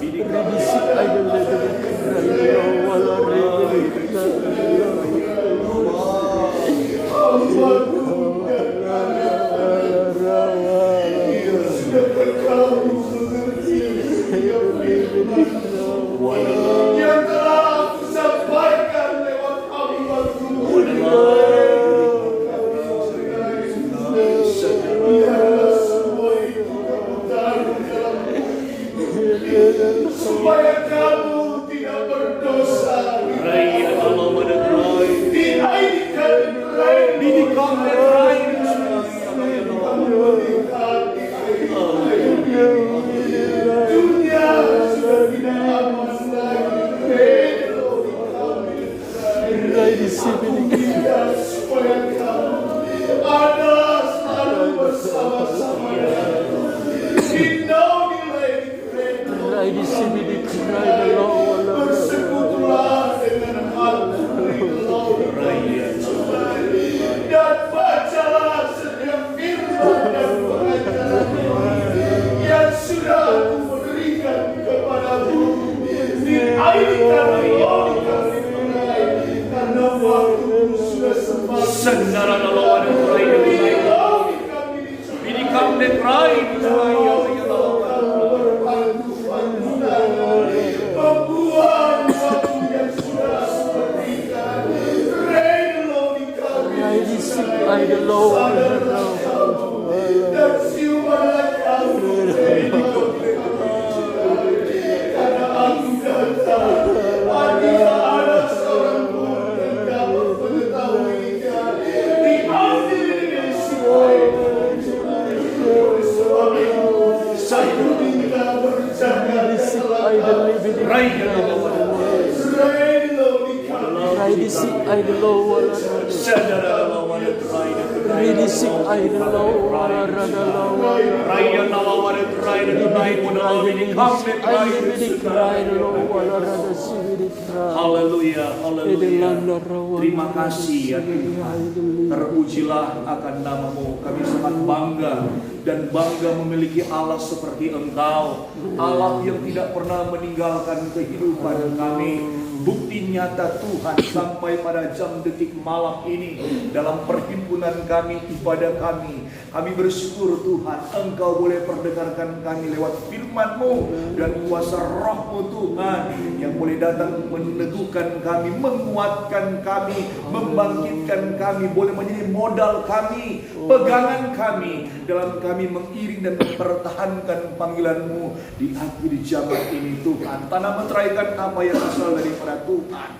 yang telah aku sampaikan lewat hambaku. Supaya kamu tidak berdosa. Dunia sudah tidak aman lagi. Supaya kamu ada selalu bersama-sama. Bersekutulah dengan dan bacalah setiap firman dan pengajaran yang sudah aku berikan kepadamu. Dinaikkan karena waktu sudah sempurna. Ridisik idol wala Ridisik idol wala Haleluya, haleluya. Terima kasih ya Tuhan. Terpujilah akan nama-Mu. Kami sangat bangga dan bangga memiliki Allah seperti Engkau. Allah yang tidak pernah meninggalkan kehidupan kami. Bukti nyata Tuhan sampai pada jam detik malam ini dalam perhimpunan kami, ibadah kami. Kami bersyukur Tuhan Engkau boleh perdengarkan kami lewat firman-Mu dan kuasa Roh-Mu Tuhan yang boleh datang meneguhkan kami, menguatkan kami, membangkitkan kami, boleh menjadi modal kami, pegangan kami dalam kami mengiring dan mempertahankan panggilan-Mu di akhir zaman ini Tuhan. Tanah meteraikan apa yang asal daripada Tuhan,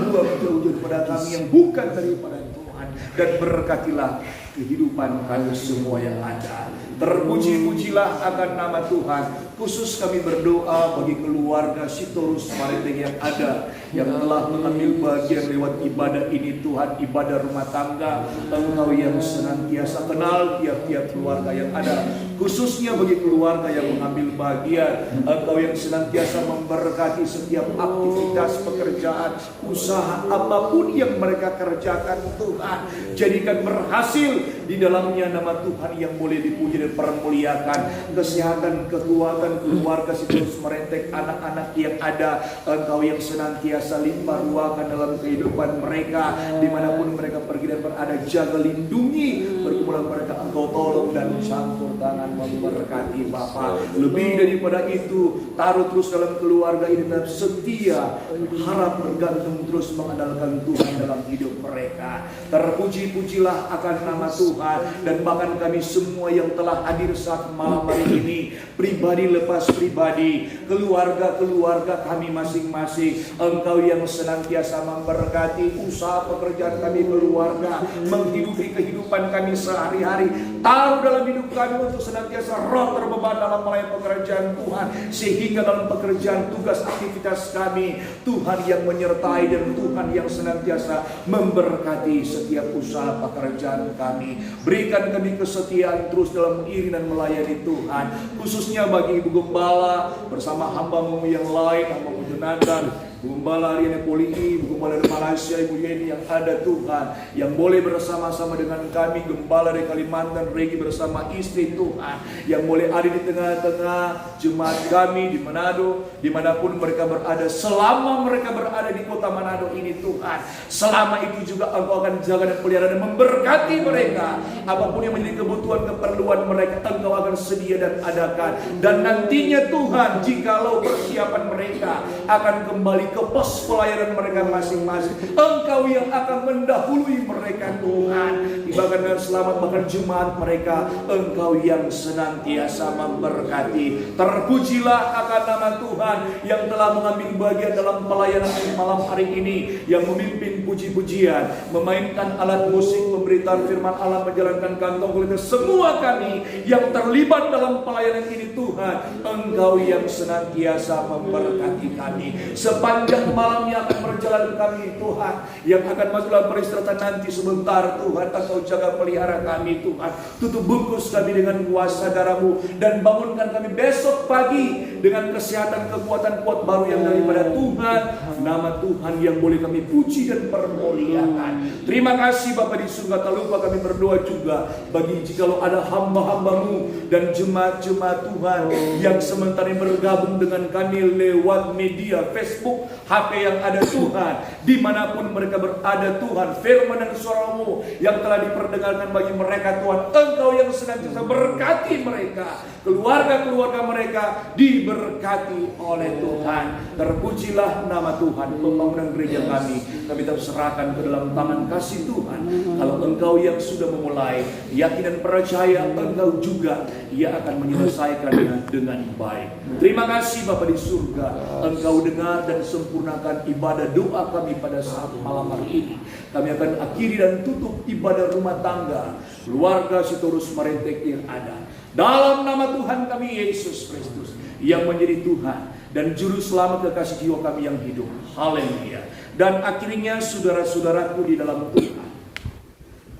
buang jauh-jauh daripada kami yang bukan daripada Tuhan, dan berkatilah kehidupan kami semua yang ada. Terpuji-pujilah akan nama Tuhan. Khusus kami berdoa bagi keluarga Sitorus Marenteng yang ada, yang telah mengambil bagian lewat ibadah ini Tuhan, ibadah rumah tangga. Engkau yang senantiasa kenal tiap-tiap keluarga yang ada, khususnya bagi keluarga yang mengambil bagian. Engkau yang senantiasa memberkati setiap aktivitas pekerjaan, usaha apapun yang mereka kerjakan Tuhan. Jadikan berhasil di dalamnya nama Tuhan yang boleh dipuji dan permuliakan. Kesehatan, kekuatan keluarga Sitorus Marenteng, anak-anak yang ada, Engkau yang senantiasa limpah ruahkan dalam kehidupan mereka, dimanapun mereka pergi dan berada. Jaga, lindungi, pergumulan mereka Engkau tolong dan campur tangan memberkati Bapa. Lebih daripada itu, taruh terus dalam keluarga ini dan setia, harap bergantung terus mengandalkan Tuhan dalam hidup mereka. Terpuji-pujilah akan nama Tuhan. Dan bahkan kami semua yang telah hadir saat malam hari ini, pribadi lepas pribadi, keluarga-keluarga kami masing-masing, Engkau yang senantiasa memberkati usaha pekerjaan kami, keluarga, menghidupi kehidupan kami sehari-hari. Taruh dalam hidup kami untuk senantiasa roh terbeban dalam melayani pekerjaan Tuhan, sehingga dalam pekerjaan tugas aktivitas kami, Tuhan yang menyertai dan Tuhan yang senantiasa memberkati setiap usaha pekerjaan kami. Berikan kami kesetiaan terus dalam mengiring dan melayani Tuhan, khususnya bagi Ibu Gembala bersama hamba-Mu yang lain, hamba-Mu Jonathan, Bu Gembala Ariane Poli, Bu Gembala dari Malaysia, Ibu Yeni yang ada Tuhan, yang boleh bersama-sama dengan kami, Gembala dari Kalimantan, Regi bersama istri Tuhan, yang boleh ada di tengah-tengah jemaat kami di Manado, dimanapun mereka berada, selama mereka berada di kota Manado ini Tuhan, selama itu juga Engkau akan jaga dan pelihara dan memberkati mereka. Apapun yang menjadi kebutuhan, keperluan mereka, Engkau akan sedia dan adakan. Dan nantinya Tuhan, jikalau persiapan mereka akan kembali ke pos pelayanan mereka masing-masing, Engkau yang akan mendahului mereka Tuhan. Tibakan dengan selamat bahkan jemaat mereka, Engkau yang senantiasa memberkati. Terpujilah akan nama Tuhan yang telah mengambil bagian dalam pelayanan malam hari ini, yang memimpin puji-pujian, memainkan alat musik, pemberitaan firman Allah, menjalankan kantong kulit, semua kami yang terlibat dalam pelayanan ini Tuhan, Engkau yang senantiasa memberkati kami. Sepanjang malamnya akan berjalan kami Tuhan, yang akan masuk dalam peristirahatan nanti sebentar Tuhan, Engkau jaga pelihara kami Tuhan. Tutup bungkus kami dengan kuasa darah-Mu, dan bangunkan kami besok pagi dengan kesehatan, kekuatan, kuat baru yang daripada Tuhan. Nama Tuhan yang boleh kami puji dan permuliakan. Terima kasih Bapa di surga. Tak lupa kami berdoa juga bagi jikalau ada hamba-hamba-Mu dan jemaat-jemaat Tuhan yang sementara ini bergabung dengan kami lewat media Facebook, HP yang ada Tuhan, dimanapun mereka berada Tuhan, firman dan suara-Mu yang telah diperdengarkan bagi mereka Tuhan, Engkau yang senantiasa berkati mereka, keluarga-keluarga mereka diberkati oleh Tuhan. Terpujilah nama Tuhan. Pembangunan gereja kami tetap serahkan ke dalam tangan kasih Tuhan. Kalau Engkau yang sudah memulai, yakin dan percaya Engkau juga Ia akan menyelesaikan dengan baik. Terima kasih Bapa di surga, Engkau dengar dan sempurnakan ibadah doa kami pada saat malam hari ini. Kami akan akhiri dan tutup ibadah rumah tangga keluarga Sitorus Marenteng yang ada. Dalam nama Tuhan kami Yesus Kristus yang menjadi Tuhan dan Juru Selamat kekasih jiwa kami yang hidup. Haleluya. Dan akhirnya saudara-saudaraku di dalam Tuhan,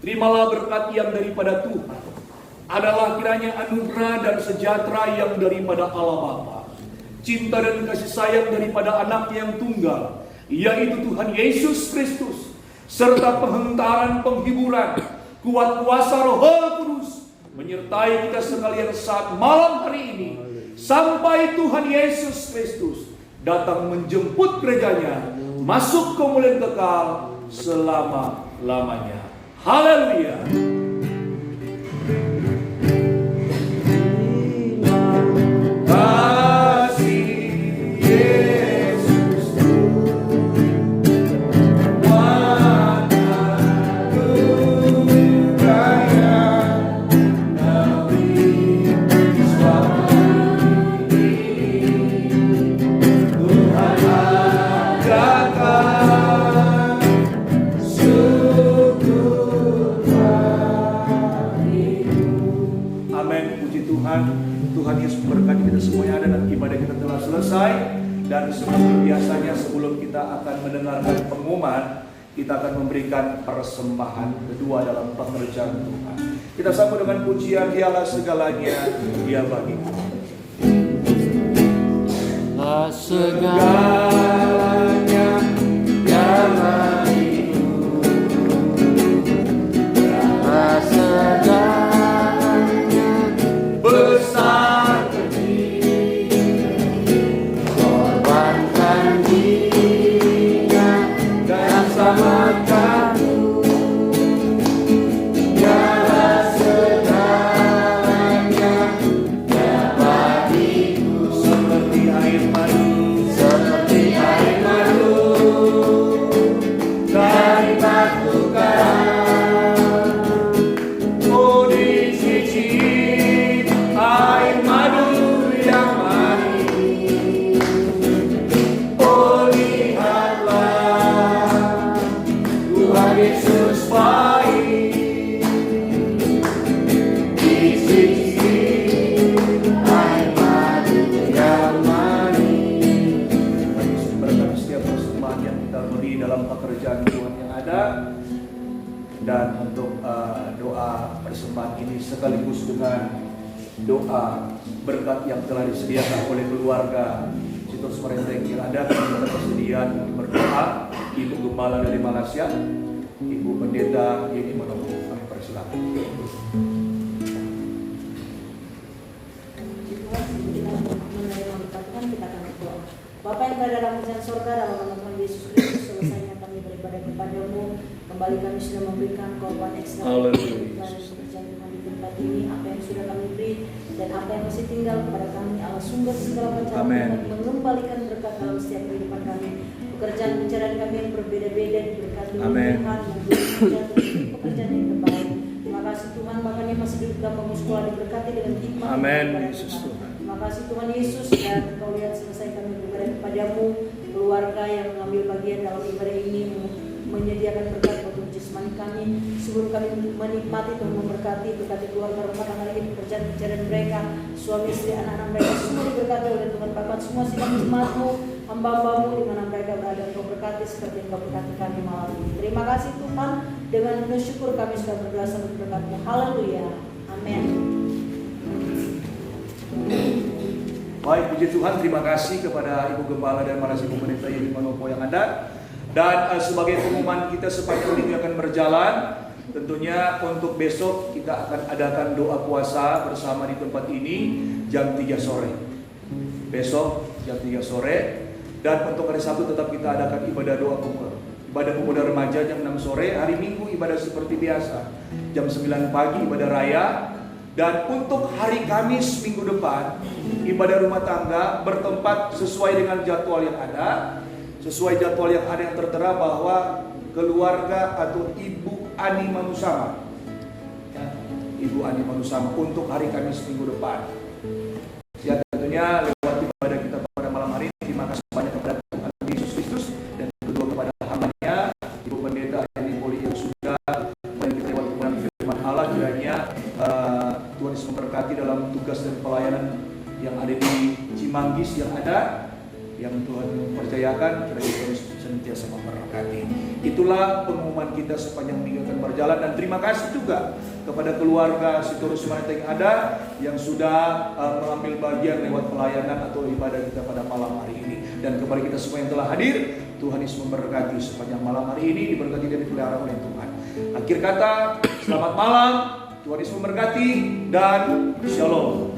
terimalah berkat yang daripada Tuhan adalah kiranya anugerah dan sejahtera yang daripada Allah Bapa, cinta dan kasih sayang daripada anak yang tunggal, yaitu Tuhan Yesus Kristus, serta penghentaran penghiburan kuat kuasa Roh Kudus menyertai kita sekalian saat malam hari ini, sampai Tuhan Yesus Kristus datang menjemput gerejanya masuk kemuliaan kekal selama-lamanya. Haleluya. Tuhan Yesus memberkati kita semuanya ada, dan ibadah kita telah selesai. Dan seperti biasanya sebelum kita akan mendengarkan pengumuman, kita akan memberikan persembahan kedua dalam pekerjaan Tuhan. Kita sambut dengan pujian, Dialah segalanya, Dia bagiku. Segalanya Dia bagiku, segalanya besar kecil, korbankan dirinya dan selamatkanku. Dialah segalanya Dia bagiku, Seperti air madu dari batu karang. oh dicicip air madu yang manis. Oh lihatlah Tuhan Yesus baik, dicicip air madu yang manis. Berkat setiap persembahan yang kita beri dalam pekerjaan Tuhan yang ada. Dan untuk doa persembahan ini sekaligus dengan doa berkat yang telah disediakan oleh keluarga Situs Merenteng yang ada, kami minta persediaan untuk berdoa Ibu Gembala dari Malaysia, Ibu Pendeta Yeni Manopo. Kami persilakan. Kita akan berdoa. Bapa yang berada dalam kerajaan surga, dalam nama Tuhan Yesus Kristus, selesainya kami beribadah kepadamu. Kembali kami sudah memberikan korban ekstra dan pekerjaan Tuhan di tempat ini. Apa yang sudah kami beri dan apa yang masih tinggal kepada kami, Allah sumber segala macam mengembalikan berkat dalam setiap kehidupan kami. Pekerjaan pencarian kami yang berbeda-beda diberkati oleh Tuhan, memberi pekerjaan yang terbaik. Terima kasih Tuhan, bahkan yang masih duduk dalam bangku sekolah diberkati dengan hikmat. Amin, Yesus Tuhan. Terima kasih Tuhan Yesus, dan Kau lihat selesai kami beribadah kepadamu, keluarga yang mengambil bagian dalam ibadah ini menyediakan berkat untuk jasmani kami. Sebelum kami menikmati Tuhan memberkati, berkati keluarga rumah tangga ini, pekerjaan mereka, suami istri, anak-anak mereka, semua diberkati oleh Tuhan. Bahkan semua sidang jemaat-Mu, hamba-Mu di mana mereka berada, Kau berkati seperti yang Kau berkati kami malam ini. Terima kasih Tuhan, dengan penuh syukur kami sudah berdoa sampai berkat-Mu. Haleluya. Amin. Baik, puji Tuhan, terima kasih kepada Ibu Gembala dan para Ibu Pendeta Yeni Manopo yang ada. Dan sebagai pengumuman kita sepanjang ini akan berjalan, tentunya untuk besok kita akan adakan doa puasa bersama di tempat ini jam 3 sore. Besok jam 3 sore. Dan untuk hari Sabtu tetap kita adakan ibadah doa ibadah pemuda remaja jam 6 sore. Hari Minggu ibadah seperti biasa jam 9 pagi ibadah raya. Dan untuk hari Kamis minggu depan ibadah rumah tangga bertempat sesuai dengan jadwal yang ada. Sesuai jadwal yang ada yang tertera bahwa keluarga atau Ibu Ani Manusama, ya, Ibu Ani Manusama untuk hari Kamis minggu depan. Ya, tentunya lewat ibadah kita pada malam hari ini, terima kasih banyak kepada Tuhan Yesus Kristus, dan kedua kepada hamba-Nya Ibu Pendeta Yeni Poli yang sudah kita lewat pengumuman firman Allah. Kiranya Tuhan Yesus memberkati dalam tugas dan pelayanan yang ada di Cimanggis yang ada. yang Tuhan percayakan, kiranya Tuhan senantiasa memberkati. Itulah pengumuman kita sepanjang minggu akan berjalan, dan terima kasih juga kepada keluarga Sitorus Manita yang ada yang sudah mengambil bagian lewat pelayanan atau ibadah kita pada malam hari ini. Dan kepada kita semua yang telah hadir, Tuhan Yesus memberkati sepanjang malam hari ini, diberkati dan dipelihara oleh Tuhan. Akhir kata, selamat malam, Tuhan Yesus memberkati, dan Shalom.